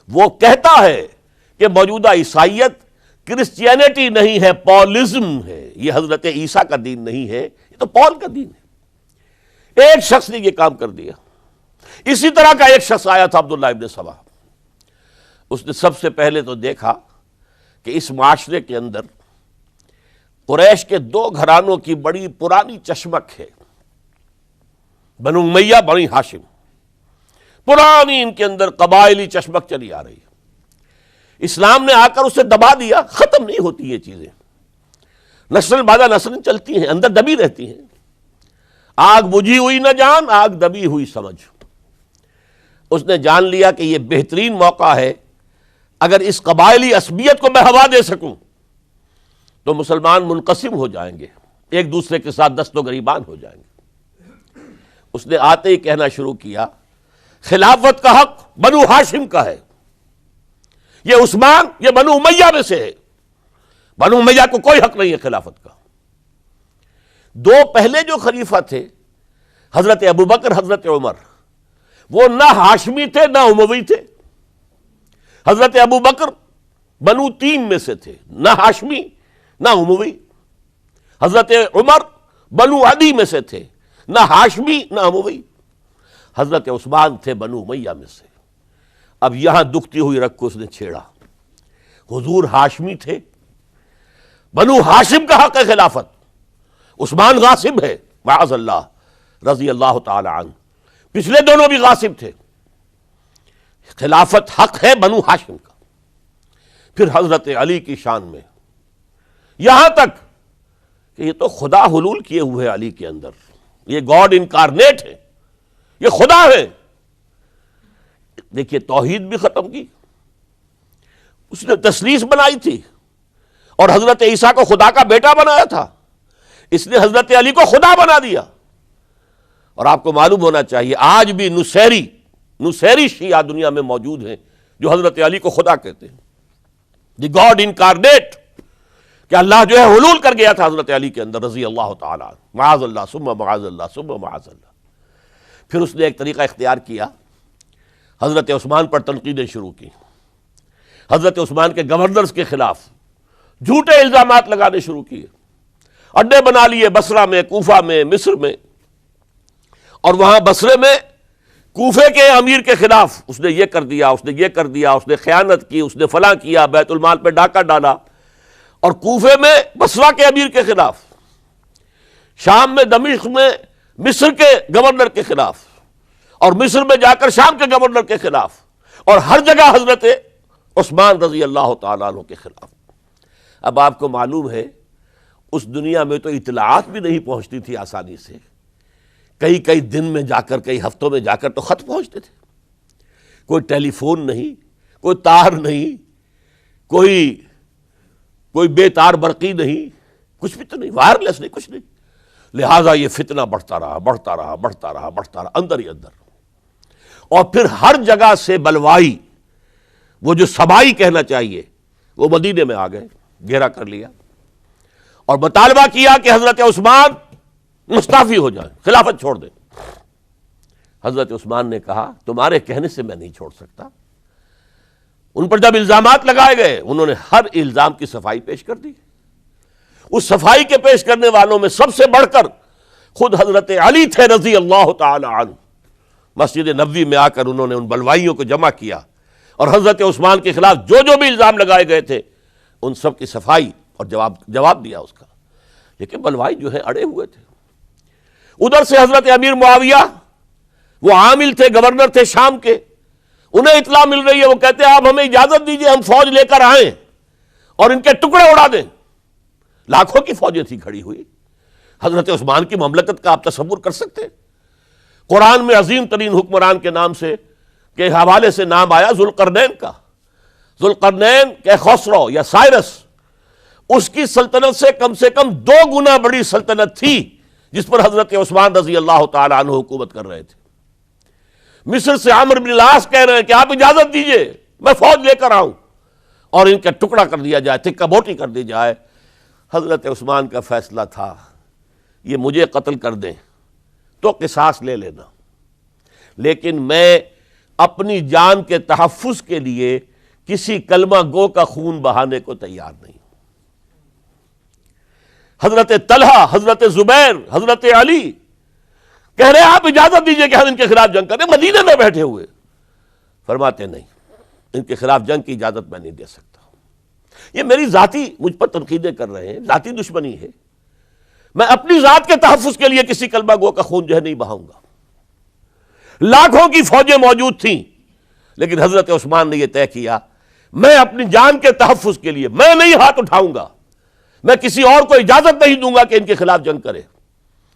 وہ کہتا ہے کہ موجودہ عیسائیت کرسچینٹی نہیں ہے، پالزم ہے. یہ حضرت عیسیٰ کا دین نہیں ہے، یہ تو پال کا دین ہے. ایک شخص نے یہ کام کر دیا. اسی طرح کا ایک شخص آیا تھا عبداللہ ابن سبا. اس نے سب سے پہلے تو دیکھا کہ اس معاشرے کے اندر قریش کے 2 گھرانوں کی بڑی پرانی چشمک ہے، بنو امیہ، بنی ہاشم. پرانی ان کے اندر قبائلی چشمک چلی آ رہی ہے. اسلام نے آ کر اسے دبا دیا. ختم نہیں ہوتی یہ چیزیں، نسل بعد نسل چلتی ہیں، اندر دبی رہتی ہیں. آگ بجھی ہوئی نہ جان، آگ دبی ہوئی سمجھ. اس نے جان لیا کہ یہ بہترین موقع ہے، اگر اس قبائلی عصبیت کو میں ہوا دے سکوں تو مسلمان منقسم ہو جائیں گے، ایک دوسرے کے ساتھ دست و گریبان ہو جائیں گے. اس نے آتے ہی کہنا شروع کیا، خلافت کا حق بنو ہاشم کا ہے. یہ عثمان، یہ بنو امیہ میں سے ہے، بنو امیہ کو کوئی حق نہیں ہے خلافت کا. 2 پہلے جو خلیفہ تھے، حضرت ابوبکر، حضرت عمر، وہ نہ ہاشمی تھے نہ اموی تھے. حضرت ابوبکر بنو تیم میں سے تھے، نہ ہاشمی نہ اموی. حضرت عمر بنو عدی میں سے تھے، نہ ہاشمی نہ اموی. حضرت عثمان تھے بنو امیہ میں سے. اب یہاں دکھتی ہوئی رگ کو اس نے چھیڑا. حضور ہاشمی تھے، بنو ہاشم کا حق ہے خلافت. عثمان غاصب ہے معاذ اللہ رضی اللہ تعالی عنہ. پچھلے دونوں بھی غاصب تھے. خلافت حق ہے بنو ہاشم کا. پھر حضرت علی کی شان میں یہاں تک کہ یہ تو خدا حلول کیے ہوئے علی کے اندر، یہ گاڈ انکارنیٹ ہے، یہ خدا ہے. دیکھیے توحید بھی ختم کی، اس نے تثلیث بنائی تھی، اور حضرت عیسیٰ کو خدا کا بیٹا بنایا تھا. اس نے حضرت علی کو خدا بنا دیا. اور آپ کو معلوم ہونا چاہیے آج بھی نصیری شیعہ دنیا میں موجود ہیں جو حضرت علی کو خدا کہتے ہیں. دی گاڈ انکارنیٹ، کہ اللہ جو ہے حلول کر گیا تھا حضرت علی کے اندر رضی اللہ تعالیٰ عنہ، معاذ اللہ ثم معاذ اللہ ثم معاذ اللہ۔ پھر اس نے ایک طریقہ اختیار کیا، حضرت عثمان پر تنقیدیں شروع کی، حضرت عثمان کے گورنرز کے خلاف جھوٹے الزامات لگانے شروع کیے، اڈے بنا لیے بصرہ میں، کوفہ میں، مصر میں، اور وہاں بصرے میں کوفے کے امیر کے خلاف اس نے یہ کر دیا، اس نے یہ کر دیا، اس نے خیانت کی، اس نے فلاں کیا، بیت المال پہ ڈاکہ ڈالا، اور کوفے میں بصرہ کے امیر کے خلاف، شام میں دمشق میں مصر کے گورنر کے خلاف، اور مصر میں جا کر شام کے گورنر کے خلاف، اور ہر جگہ حضرت عثمان رضی اللہ تعالیٰ عنہ کے خلاف۔ اب آپ کو معلوم ہے اس دنیا میں تو اطلاعات بھی نہیں پہنچتی تھی آسانی سے، کئی کئی دن میں جا کر، کئی ہفتوں میں جا کر تو خط پہنچتے تھے، کوئی ٹیلی فون نہیں، کوئی تار نہیں، کوئی بے تار برقی نہیں، کچھ بھی تو نہیں، وائرلیس نہیں، کچھ نہیں، لہٰذا یہ فتنہ بڑھتا رہا بڑھتا رہا بڑھتا رہا بڑھتا رہا اندر ہی اندر، اور پھر ہر جگہ سے بلوائی، وہ جو سبائی کہنا چاہیے، وہ مدینے میں آ گئے، گھیرا کر لیا اور مطالبہ کیا کہ حضرت عثمان مستعفی ہو جائیں، خلافت چھوڑ دیں۔ حضرت عثمان نے کہا تمہارے کہنے سے میں نہیں چھوڑ سکتا۔ ان پر جب الزامات لگائے گئے انہوں نے ہر الزام کی صفائی پیش کر دی۔ اس صفائی کے پیش کرنے والوں میں سب سے بڑھ کر خود حضرت علی تھے رضی اللہ تعالی عنہ۔ مسجد نبوی میں آ کر انہوں نے ان بلوائیوں کو جمع کیا اور حضرت عثمان کے خلاف جو بھی الزام لگائے گئے تھے ان سب کی صفائی اور جواب دیا اس کا، لیکن بلوائی جو ہے اڑے ہوئے تھے۔ ادھر سے حضرت امیر معاویہ، وہ عامل تھے، گورنر تھے شام کے، انہیں اطلاع مل رہی ہے، وہ کہتے ہیں آپ ہمیں اجازت دیجئے ہم فوج لے کر آئیں اور ان کے ٹکڑے اڑا دیں۔ لاکھوں کی فوجیں تھی کھڑی ہوئی، حضرت عثمان کی مملکت کا آپ تصور کر سکتے ہیں؟ قرآن میں عظیم ترین حکمران کے نام سے کے حوالے سے نام آیا ذوالقرنین کا۔ ذوالقرنین کے خسرو یا سائرس، اس کی سلطنت سے کم 2 گنا بڑی سلطنت تھی جس پر حضرت عثمان رضی اللہ تعالی عنہ حکومت کر رہے تھے۔ مصر سے عمرو بن العاص کہہ رہے ہیں کہ آپ اجازت دیجئے میں فوج لے کر آؤں اور ان کا ٹکڑا کر دیا جائے، تکہ بوٹی کر دی جائے۔ حضرت عثمان کا فیصلہ تھا یہ مجھے قتل کر دیں تو قصاص لے لینا، لیکن میں اپنی جان کے تحفظ کے لیے کسی کلمہ گو کا خون بہانے کو تیار نہیں۔ حضرت طلحہ، حضرت زبیر، حضرت علی کہہ رہے ہیں آپ اجازت دیجئے کہ ہم ان کے خلاف جنگ کریں، مدینے میں بیٹھے ہوئے، فرماتے نہیں، ان کے خلاف جنگ کی اجازت میں نہیں دے سکتا۔ یہ میری ذاتی، مجھ پر تنقیدیں کر رہے ہیں، ذاتی دشمنی ہے، میں اپنی ذات کے تحفظ کے لیے کسی کلمہ گو کا خون جو ہے نہیں بہاؤں گا۔ لاکھوں کی فوجیں موجود تھیں، لیکن حضرت عثمان نے یہ طے کیا میں اپنی جان کے تحفظ کے لیے میں نہیں ہاتھ اٹھاؤں گا، میں کسی اور کو اجازت نہیں دوں گا کہ ان کے خلاف جنگ کرے۔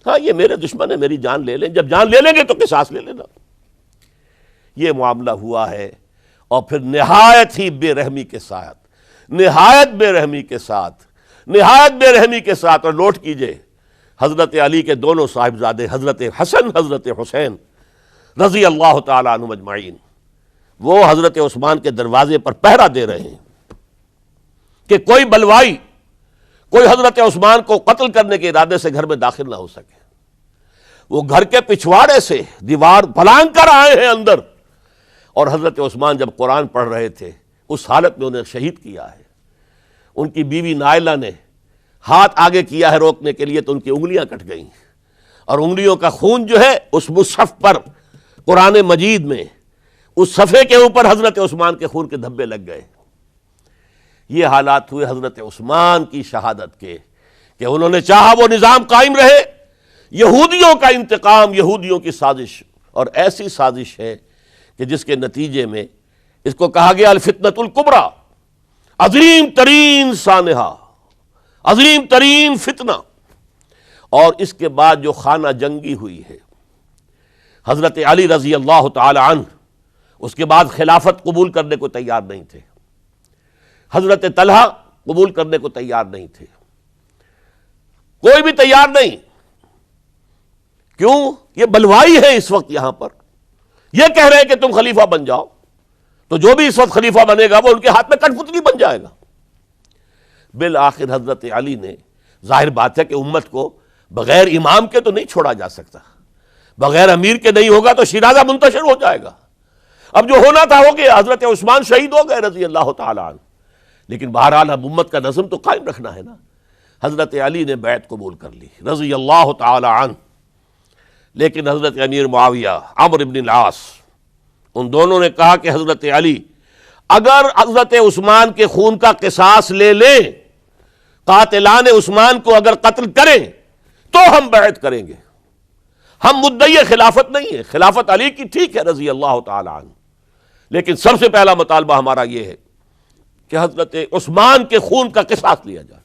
ہاں یہ میرے دشمن ہے، میری جان لے لیں، جب جان لے لیں گے تو قصاص لے لینا۔ یہ معاملہ ہوا ہے، اور پھر نہایت ہی بے رحمی کے ساتھ، نہایت بے رحمی کے ساتھ، نہایت بے رحمی کے ساتھ، اور نوٹ کیجئے حضرت علی کے دونوں صاحبزادے حضرت حسن، حضرت حسین رضی اللہ تعالیٰ عنہم اجمعین، وہ حضرت عثمان کے دروازے پر پہرا دے رہے ہیں کہ کوئی بلوائی، کوئی حضرت عثمان کو قتل کرنے کے ارادے سے گھر میں داخل نہ ہو سکے۔ وہ گھر کے پچھواڑے سے دیوار پھلانگ کر آئے ہیں اندر، اور حضرت عثمان جب قرآن پڑھ رہے تھے اس حالت میں انہیں شہید کیا ہے۔ ان کی بیوی نائلہ نے ہاتھ آگے کیا ہے روکنے کے لیے تو ان کی انگلیاں کٹ گئیں، اور انگلیوں کا خون جو ہے اس مصحف پر، قرآن مجید میں اس صفحے کے اوپر حضرت عثمان کے خون کے دھبے لگ گئے۔ یہ حالات ہوئے حضرت عثمان کی شہادت کے، کہ انہوں نے چاہا وہ نظام قائم رہے۔ یہودیوں کا انتقام، یہودیوں کی سازش، اور ایسی سازش ہے کہ جس کے نتیجے میں اس کو کہا گیا الفتنۃ الکبریٰ، عظیم ترین سانحہ، عظیم ترین فتنہ۔ اور اس کے بعد جو خانہ جنگی ہوئی ہے، حضرت علی رضی اللہ تعالی عنہ اس کے بعد خلافت قبول کرنے کو تیار نہیں تھے، حضرت طلحہ قبول کرنے کو تیار نہیں تھے، کوئی بھی تیار نہیں۔ کیوں؟ یہ بلوائی ہے اس وقت یہاں پر، یہ کہہ رہے ہیں کہ تم خلیفہ بن جاؤ، تو جو بھی اس وقت خلیفہ بنے گا وہ ان کے ہاتھ میں کٹھ پتلی بن جائے گا۔ بالآخر حضرت علی نے، ظاہر بات ہے کہ امت کو بغیر امام کے تو نہیں چھوڑا جا سکتا، بغیر امیر کے نہیں ہوگا تو شیرازہ منتشر ہو جائے گا۔ اب جو ہونا تھا ہو گیا، حضرت عثمان شہید ہو گئے رضی اللہ تعالی عنہ، لیکن بہرحال اب امت کا نظم تو قائم رکھنا ہے نا۔ حضرت علی نے بیعت قبول کر لی رضی اللہ تعالی عنہ، لیکن حضرت امیر معاویہ، عمرو بن العاص، ان دونوں نے کہا کہ حضرت علی اگر حضرت عثمان کے خون کا قصاص لے لیں، قاتلان عثمان کو اگر قتل کریں تو ہم بیعت کریں گے، ہم مدعی خلافت نہیں ہے، خلافت علی کی ٹھیک ہے رضی اللہ تعالی عنہ، لیکن سب سے پہلا مطالبہ ہمارا یہ ہے کہ حضرت عثمان کے خون کا قصاص لیا جائے۔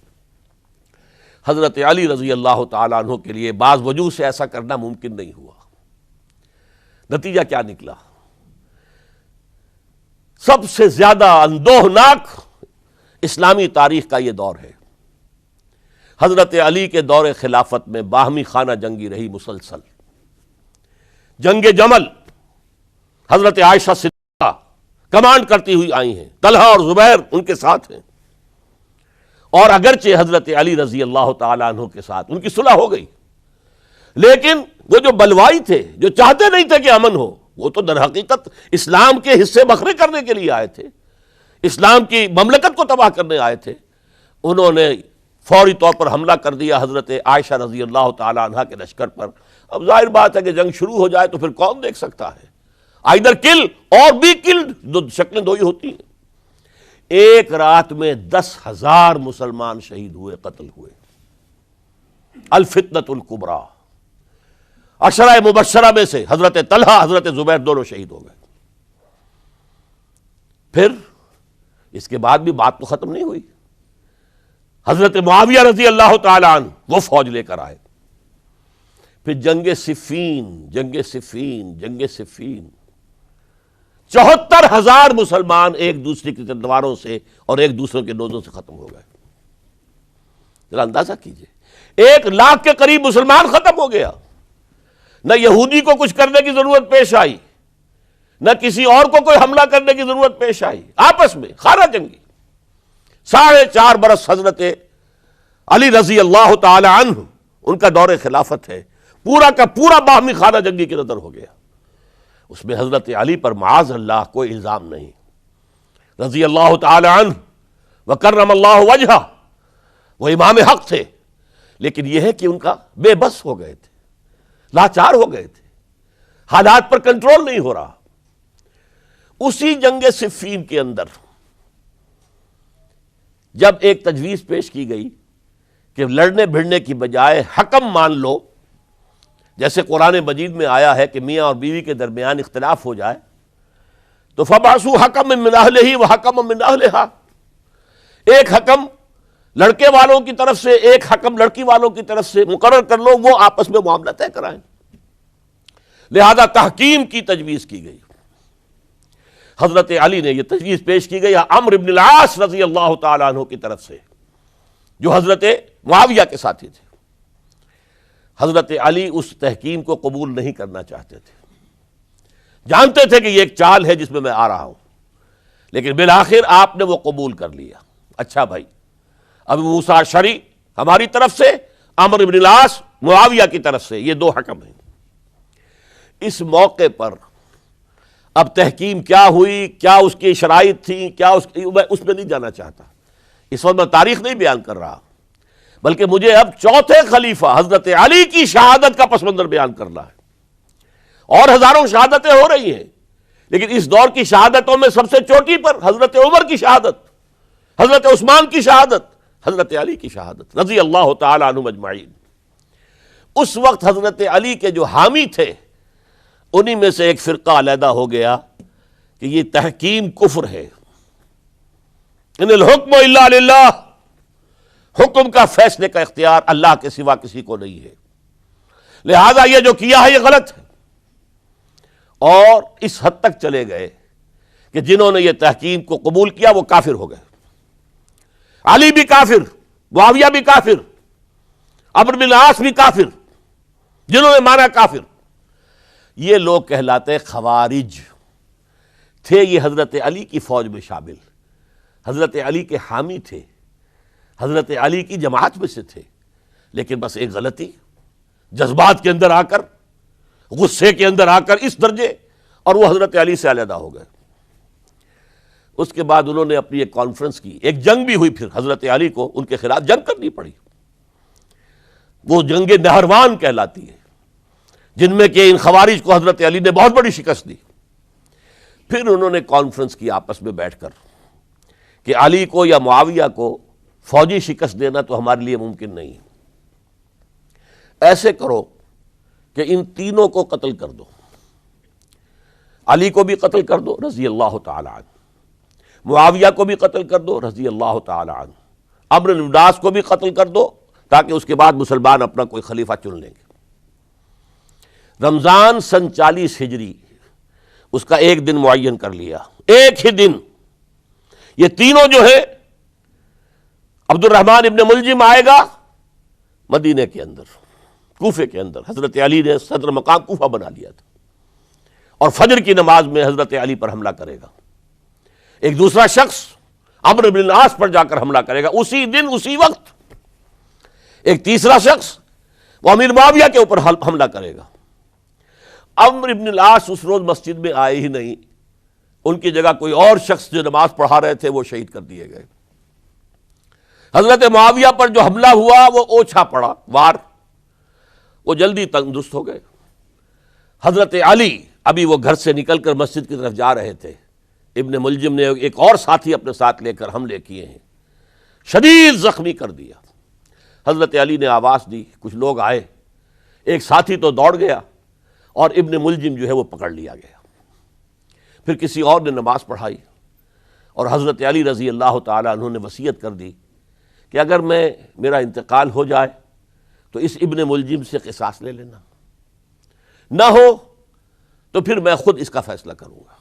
حضرت علی رضی اللہ تعالیٰ عنہ کے لیے بعض وجوہ سے ایسا کرنا ممکن نہیں ہوا۔ نتیجہ کیا نکلا؟ سب سے زیادہ اندوہناک اسلامی تاریخ کا یہ دور ہے۔ حضرت علی کے دور خلافت میں باہمی خانہ جنگی رہی مسلسل۔ جنگ جمل حضرت عائشہ صدیقہ کمانڈ کرتی ہوئی آئی ہیں، طلحہ اور زبیر ان کے ساتھ ہیں، اور اگرچہ حضرت علی رضی اللہ تعالیٰ عنہ کے ساتھ ان کی صلح ہو گئی، لیکن وہ جو بلوائی تھے، جو چاہتے نہیں تھے کہ امن ہو، وہ تو در حقیقت اسلام کے حصے بکھرے کرنے کے لیے آئے تھے، اسلام کی مملکت کو تباہ کرنے آئے تھے۔ انہوں نے فوری طور پر حملہ کر دیا حضرت عائشہ رضی اللہ تعالیٰ عنہ کے لشکر پر۔ اب ظاہر بات ہے کہ جنگ شروع ہو جائے تو پھر کون دیکھ سکتا ہے، آئدر کل اور بی کلڈ، دو شکلیں دو ہی ہوتی ہیں۔ ایک رات میں 10,000 مسلمان شہید ہوئے، قتل ہوئے۔ الفتنۃ الکبریٰ، عشرہ مبشرہ میں سے حضرت طلحہ، حضرت زبیر دونوں شہید ہو گئے۔ پھر اس کے بعد بھی بات تو ختم نہیں ہوئی۔ حضرت معاویہ رضی اللہ تعالی عنہ وہ فوج لے کر آئے۔ پھر جنگ صفین 74,000 مسلمان ایک دوسرے کی تلواروں سے اور ایک دوسرے کے نیزوں سے ختم ہو گئے۔ ذرا اندازہ کیجئے، 1,00,000 کے قریب مسلمان ختم ہو گیا۔ نہ یہودی کو کچھ کرنے کی ضرورت پیش آئی، نہ کسی اور کو کوئی حملہ کرنے کی ضرورت پیش آئی، آپس میں خانہ جنگی۔ 4.5 برس حضرت علی رضی اللہ تعالی عنہ ان کا دور خلافت ہے، پورا کا پورا باہمی خانہ جنگی کی نظر ہو گیا۔ اس میں حضرت علی پر معاذ اللہ کوئی الزام نہیں، رضی اللہ تعالی عنہ وکرم اللہ وجہہ، وہ امام حق تھے، لیکن یہ ہے کہ ان کا بے بس ہو گئے تھے، لاچار ہو گئے تھے، حالات پر کنٹرول نہیں ہو رہا۔ اسی جنگ صفین کے اندر جب ایک تجویز پیش کی گئی کہ لڑنے بھڑنے کی بجائے حکم مان لو، جیسے قرآن مجید میں آیا ہے کہ میاں اور بیوی کے درمیان اختلاف ہو جائے تو فَبَعْثُوا حَكَمًا مِّنْ أَهْلِهِ وَحَكَمًا مِّنْ أَهْلِهَا، ایک حکم لڑکے والوں کی طرف سے، ایک حکم لڑکی والوں کی طرف سے مقرر کر لو، وہ آپس میں معاملہ طے کرائیں۔ لہذا تحکیم کی تجویز کی گئی۔ حضرت علی نے یہ تجویز پیش کی گئی عمرو بن العاص رضی اللہ تعالیٰ عنہ کی طرف سے، جو حضرت معاویہ کے ساتھی تھے۔ حضرت علی اس تحکیم کو قبول نہیں کرنا چاہتے تھے، جانتے تھے کہ یہ ایک چال ہے جس میں میں آ رہا ہوں، لیکن بالآخر آپ نے وہ قبول کر لیا۔ اچھا بھائی، ابو موسیٰ اشعری ہماری طرف سے، عمرو بن العاص معاویہ کی طرف سے، یہ دو حکم ہیں۔ اس موقع پر اب تحکیم کیا ہوئی، کیا اس کی شرائط تھیں، کیا اس میں نہیں جانا چاہتا، اس وقت میں تاریخ نہیں بیان کر رہا، بلکہ مجھے اب چوتھے خلیفہ حضرت علی کی شہادت کا پس منظر بیان کرنا ہے۔ اور ہزاروں شہادتیں ہو رہی ہیں، لیکن اس دور کی شہادتوں میں سب سے چوٹی پر حضرت عمر کی شہادت، حضرت عثمان کی شہادت، حضرت علی کی شہادت رضی اللہ تعالی عنہم اجمعین۔ اس وقت حضرت علی کے جو حامی تھے، انہی میں سے ایک فرقہ علیحدہ ہو گیا کہ یہ تحکیم کفر ہے، ان الحکم الا للہ، حکم کا فیصلے کا اختیار اللہ کے سوا کسی کو نہیں ہے، لہذا یہ جو کیا ہے یہ غلط ہے۔ اور اس حد تک چلے گئے کہ جنہوں نے یہ تحکیم کو قبول کیا وہ کافر ہو گئے، علی بھی کافر، معاویہ بھی کافر، عمرو بن العاص بھی کافر، جنہوں نے مانا کافر۔ یہ لوگ کہلاتے خوارج تھے، یہ حضرت علی کی فوج میں شامل، حضرت علی کے حامی تھے، حضرت علی کی جماعت میں سے تھے، لیکن بس ایک غلطی، جذبات کے اندر آ کر، غصے کے اندر آ کر اس درجے، اور وہ حضرت علی سے علیحدہ ہو گئے۔ اس کے بعد انہوں نے اپنی ایک کانفرنس کی، ایک جنگ بھی ہوئی، پھر حضرت علی کو ان کے خلاف جنگ کرنی پڑی، وہ جنگ نہروان کہلاتی ہے، جن میں کہ ان خوارج کو حضرت علی نے بہت بڑی شکست دی۔ پھر انہوں نے کانفرنس کی آپس میں بیٹھ کر کہ علی کو یا معاویہ کو فوجی شکست دینا تو ہمارے لیے ممکن نہیں ہے، ایسے کرو کہ ان تینوں کو قتل کر دو، علی کو بھی قتل کر دو رضی اللہ تعالی عنہ، معاویہ کو بھی قتل کر دو رضی اللہ تعالی عنہ، عمرو بن العاص کو بھی قتل کر دو، تاکہ اس کے بعد مسلمان اپنا کوئی خلیفہ چن لیں گے۔ رمضان سن 40 ہجری اس کا ایک دن معین کر لیا، ایک ہی دن یہ تینوں جو ہے، عبد الرحمن ابن ملجم آئے گا مدینے کے اندر، کوفے کے اندر، حضرت علی نے صدر مقام کوفہ بنا لیا تھا، اور فجر کی نماز میں حضرت علی پر حملہ کرے گا۔ ایک دوسرا شخص عمرو بن العاص پر جا کر حملہ کرے گا اسی دن اسی وقت۔ ایک تیسرا شخص وہ امیر معاویہ کے اوپر حملہ کرے گا۔ عمرو بن العاص اس روز مسجد میں آئے ہی نہیں، ان کی جگہ کوئی اور شخص جو نماز پڑھا رہے تھے وہ شہید کر دیے گئے۔ حضرت معاویہ پر جو حملہ ہوا وہ اوچھا پڑا وار، وہ جلدی تندرست ہو گئے۔ حضرت علی ابھی وہ گھر سے نکل کر مسجد کی طرف جا رہے تھے، ابن ملجم نے ایک اور ساتھی اپنے ساتھ لے کر حملے کیے ہیں، شدید زخمی کر دیا۔ حضرت علی نے آواز دی، کچھ لوگ آئے، ایک ساتھی تو دوڑ گیا اور ابن ملجم جو ہے وہ پکڑ لیا گیا۔ پھر کسی اور نے نماز پڑھائی، اور حضرت علی رضی اللہ تعالیٰ عنہ نے وصیت کر دی کہ اگر میرا انتقال ہو جائے تو اس ابن ملجم سے قصاص لے لینا، نہ ہو تو پھر میں خود اس کا فیصلہ کروں گا۔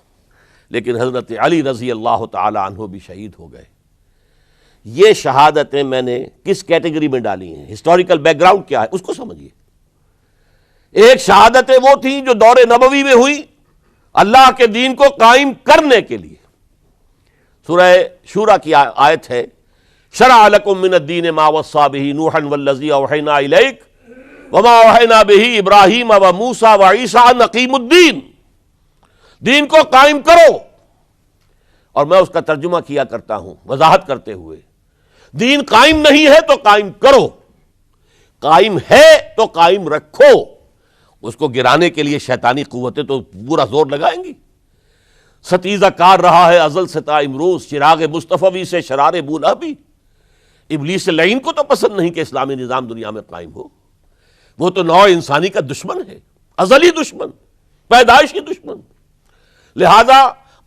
لیکن حضرت علی رضی اللہ تعالیٰ عنہ بھی شہید ہو گئے۔ یہ شہادتیں میں نے کس کیٹیگری میں ڈالی ہیں، ہسٹوریکل بیک گراؤنڈ کیا ہے اس کو سمجھیے۔ ایک شہادتیں وہ تھیں جو دور نبوی میں ہوئی اللہ کے دین کو قائم کرنے کے لیے۔ سورہ شورى کی آیت ہے، شرع لکم من الدین ما وصى به نوحا والذی اوحینا الیک وما اوحینا به ابراہیم وموسیٰ وعیسیٰ ان اقیموا الدین، دین کو قائم کرو۔ اور میں اس کا ترجمہ کیا کرتا ہوں وضاحت کرتے ہوئے، دین قائم نہیں ہے تو قائم کرو، قائم ہے تو قائم رکھو۔ اس کو گرانے کے لیے شیطانی قوتیں تو پورا زور لگائیں گی۔ ستیزہ کار رہا ہے ازل سے تا امروز، چراغ مصطفی سے شرار بولابی۔ ابلیس لعین کو تو پسند نہیں کہ اسلامی نظام دنیا میں قائم ہو، وہ تو نوع انسانی کا دشمن ہے، ازلی دشمن، پیدائشی دشمن۔ لہذا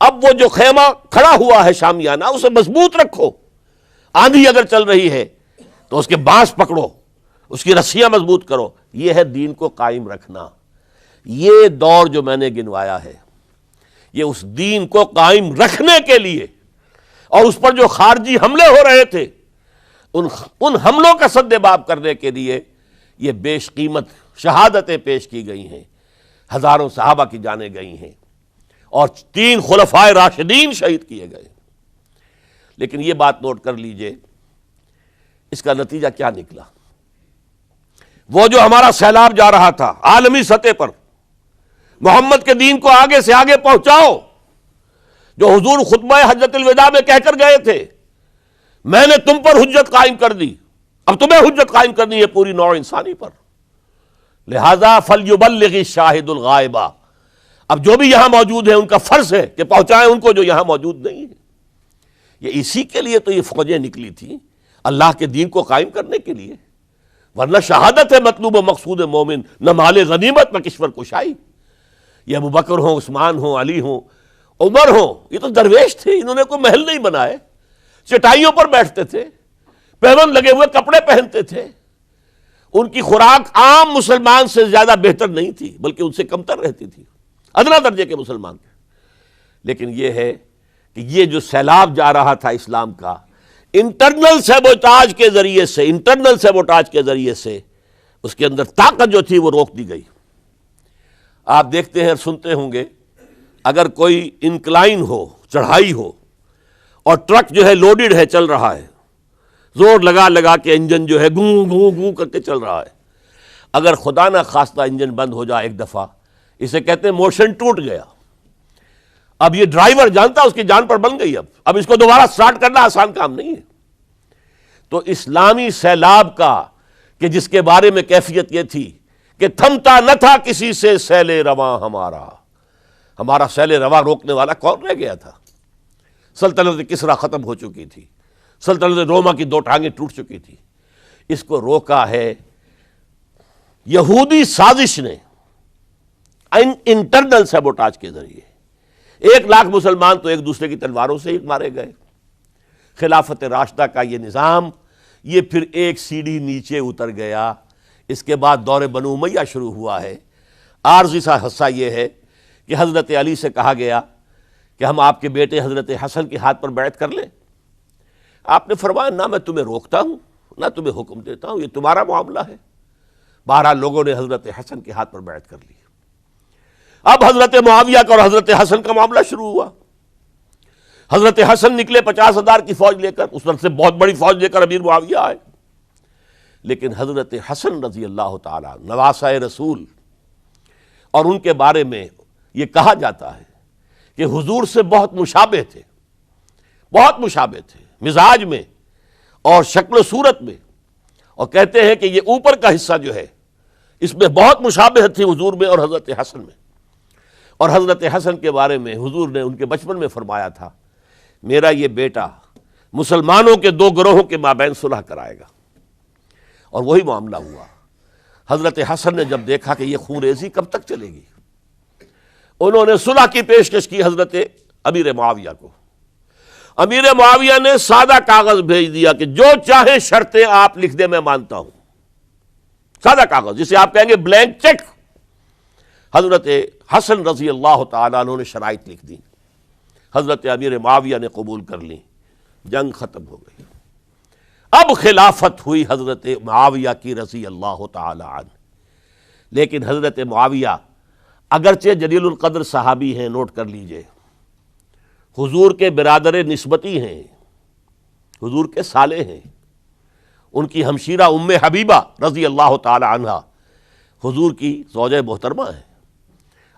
اب وہ جو خیمہ کھڑا ہوا ہے شامیانہ، اسے مضبوط رکھو۔ آندھی اگر چل رہی ہے تو اس کے بانس پکڑو، اس کی رسیاں مضبوط کرو۔ یہ ہے دین کو قائم رکھنا۔ یہ دور جو میں نے گنوایا ہے یہ اس دین کو قائم رکھنے کے لیے، اور اس پر جو خارجی حملے ہو رہے تھے ان حملوں کا سد باب کرنے کے لیے یہ بیش قیمت شہادتیں پیش کی گئی ہیں، ہزاروں صحابہ کی جانیں گئی ہیں، اور 3 خلفائے راشدین شہید کیے گئے۔ لیکن یہ بات نوٹ کر لیجئے، اس کا نتیجہ کیا نکلا؟ وہ جو ہمارا سیلاب جا رہا تھا عالمی سطح پر، محمد کے دین کو آگے سے آگے پہنچاؤ، جو حضور خطبہ حجۃ الوداع میں کہہ کر گئے تھے، میں نے تم پر حجت قائم کر دی، اب تمہیں حجت قائم کرنی ہے پوری نوع انسانی پر، لہذا فلیبلغ الشاہد الغائب۔ اب جو بھی یہاں موجود ہیں ان کا فرض ہے کہ پہنچائیں ان کو جو یہاں موجود نہیں ہے۔ یہ اسی کے لیے تو یہ فوجیں نکلی تھیں، اللہ کے دین کو قائم کرنے کے لیے، ورنہ شہادت ہے مطلوب و مقصود مومن، نہ مال غنیمت نہ کشور کشائی۔ یہ ابو بکر ہوں، عثمان ہوں، علی ہوں، عمر ہوں، یہ تو درویش تھے، انہوں نے کوئی محل نہیں بنائے، چٹائیوں پر بیٹھتے تھے، پیون لگے ہوئے کپڑے پہنتے تھے، ان کی خوراک عام مسلمان سے زیادہ بہتر نہیں تھی بلکہ ان سے کمتر رہتی تھی، ادنا درجے کے مسلمان تھے۔ لیکن یہ ہے کہ یہ جو سیلاب جا رہا تھا اسلام کا، انٹرنل سیبوٹاج کے ذریعے سے اس کے اندر طاقت جو تھی وہ روک دی گئی۔ آپ دیکھتے ہیں اور سنتے ہوں گے، اگر کوئی انکلائن ہو، چڑھائی ہو، اور ٹرک جو ہے لوڈڈ ہے، چل رہا ہے، زور لگا لگا کے انجن جو ہے گوں گوں گوں کر کے چل رہا ہے. اگر خدا نہ خواستہ انجن بند ہو جائے ایک دفعہ، اسے کہتے ہیں موشن ٹوٹ گیا. اب یہ ڈرائیور جانتا اس کی جان پر بن گئی. اب اس کو دوبارہ سٹارٹ کرنا آسان کام نہیں ہے. تو اسلامی سیلاب کا کہ جس کے بارے میں کیفیت یہ تھی کہ تھمتا نہ تھا کسی سے سیل رواں ہمارا سیل رواں روکنے والا کون رہ گیا تھا؟ سلطنت کسریٰ ختم ہو چکی تھی، سلطنت روما کی 2 ٹانگیں ٹوٹ چکی تھی. اس کو روکا ہے یہودی سازش نے انٹرنل سیبوٹاج کے ذریعے. 1 لاکھ مسلمان تو ایک دوسرے کی تلواروں سے ہی مارے گئے. خلافت راشدہ کا یہ نظام یہ پھر ایک سیڑھی نیچے اتر گیا. اس کے بعد دور بنو امیہ شروع ہوا ہے. عارضی سا حصہ یہ ہے کہ حضرت علی سے کہا گیا کہ ہم آپ کے بیٹے حضرت حسن کے ہاتھ پر بیعت کر لیں. آپ نے فرمایا نہ میں تمہیں روکتا ہوں نہ تمہیں حکم دیتا ہوں، یہ تمہارا معاملہ ہے. بہرحال لوگوں نے حضرت حسن کے ہاتھ پر بیعت کر لی. اب حضرت معاویہ کا اور حضرت حسن کا معاملہ شروع ہوا. حضرت حسن نکلے 50,000 کی فوج لے کر، اس وقت سے بہت بڑی فوج لے کر امیر معاویہ آئے. لیکن حضرت حسن رضی اللہ تعالیٰ نواسۂ رسول، اور ان کے بارے میں یہ کہا جاتا ہے کہ حضور سے بہت مشابہ تھے، بہت مشابہ تھے مزاج میں اور شکل و صورت میں. اور کہتے ہیں کہ یہ اوپر کا حصہ جو ہے اس میں بہت مشابہت تھی حضور میں اور حضرت حسن میں. اور حضرت حسن کے بارے میں حضور نے ان کے بچپن میں فرمایا تھا میرا یہ بیٹا مسلمانوں کے 2 گروہوں کے مابین صلح کرائے گا. اور وہی معاملہ ہوا. حضرت حسن نے جب دیکھا کہ یہ خون ریزی کب تک چلے گی، انہوں نے صلح کی پیشکش کی حضرت امیر معاویہ کو. امیر معاویہ نے سادہ کاغذ بھیج دیا کہ جو چاہے شرطیں آپ لکھ دیں میں مانتا ہوں. سادہ کاغذ جسے آپ کہیں گے بلینک چیک. حضرت حسن رضی اللہ تعالیٰ عنہ نے شرائط لکھ دی، حضرت امیر معاویہ نے قبول کر لی. جنگ ختم ہو گئی. اب خلافت ہوئی حضرت معاویہ کی رضی اللہ تعالی عنہ. لیکن حضرت معاویہ اگرچہ جلیل القدر صحابی ہیں، نوٹ کر لیجئے، حضور کے برادر نسبتی ہیں، حضور کے سالے ہیں. ان کی ہمشیرہ ام حبیبہ رضی اللہ تعالی عنہ حضور کی زوجہ محترمہ ہیں.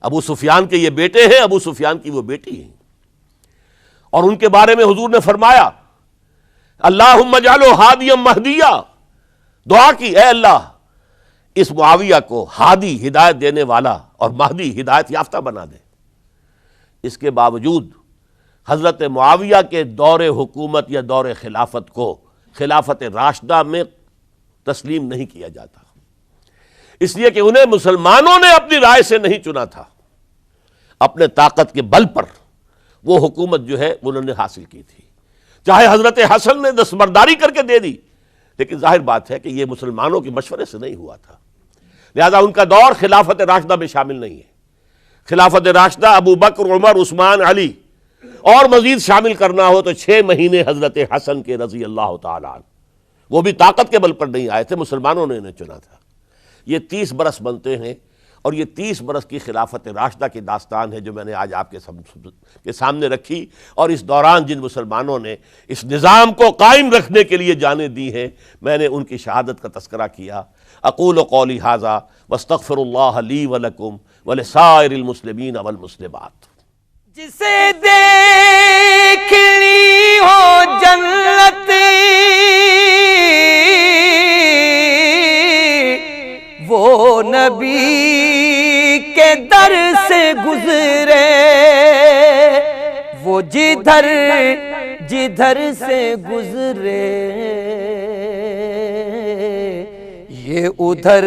ابو سفیان کے یہ بیٹے ہیں، ابو سفیان کی وہ بیٹی ہیں. اور ان کے بارے میں حضور نے فرمایا اللہم اجعلہ ہادیا مہدیا. دعا کی اے اللہ اس معاویہ کو ہادی ہدایت دینے والا اور مہدی ہدایت یافتہ بنا دے. اس کے باوجود حضرت معاویہ کے دور حکومت یا دور خلافت کو خلافت راشدہ میں تسلیم نہیں کیا جاتا، اس لیے کہ انہیں مسلمانوں نے اپنی رائے سے نہیں چنا تھا. اپنے طاقت کے بل پر وہ حکومت جو ہے انہوں نے حاصل کی تھی. چاہے حضرت حسن نے دستبرداری کر کے دے دی، لیکن ظاہر بات ہے کہ یہ مسلمانوں کے مشورے سے نہیں ہوا تھا. لہذا ان کا دور خلافت راشدہ میں شامل نہیں ہے. خلافت راشدہ ابو بکر، عمر، عثمان، علی اور مزید شامل کرنا ہو تو 6 مہینے حضرت حسن کے رضی اللہ تعالی عنہ. وہ بھی طاقت کے بل پر نہیں آئے تھے، مسلمانوں نے انہیں چنا تھا. یہ 30 برس بنتے ہیں، اور یہ 30 برس کی خلافت راشدہ کی داستان ہے جو میں نے آج آپ کے سامنے رکھی. اور اس دوران جن مسلمانوں نے اس نظام کو قائم رکھنے کے لیے جانیں دی ہیں، میں نے ان کی شہادت کا تذکرہ کیا. اقول قولی ھذا واستغفر اللہ لی ولکم ولسائر المسلمین والمسلمات. جسے دیکھنی ہو جنت وہ نبی کے در سے گزرے، وہ جدھر سے گزرے یہ ادھر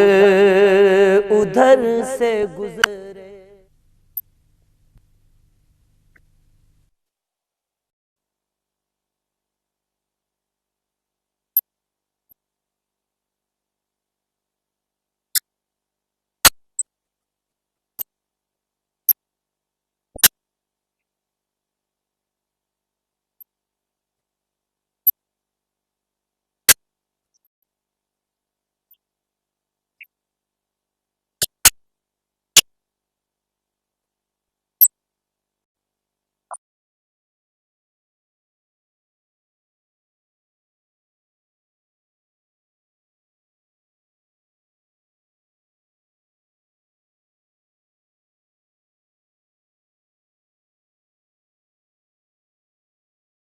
سے گزرے.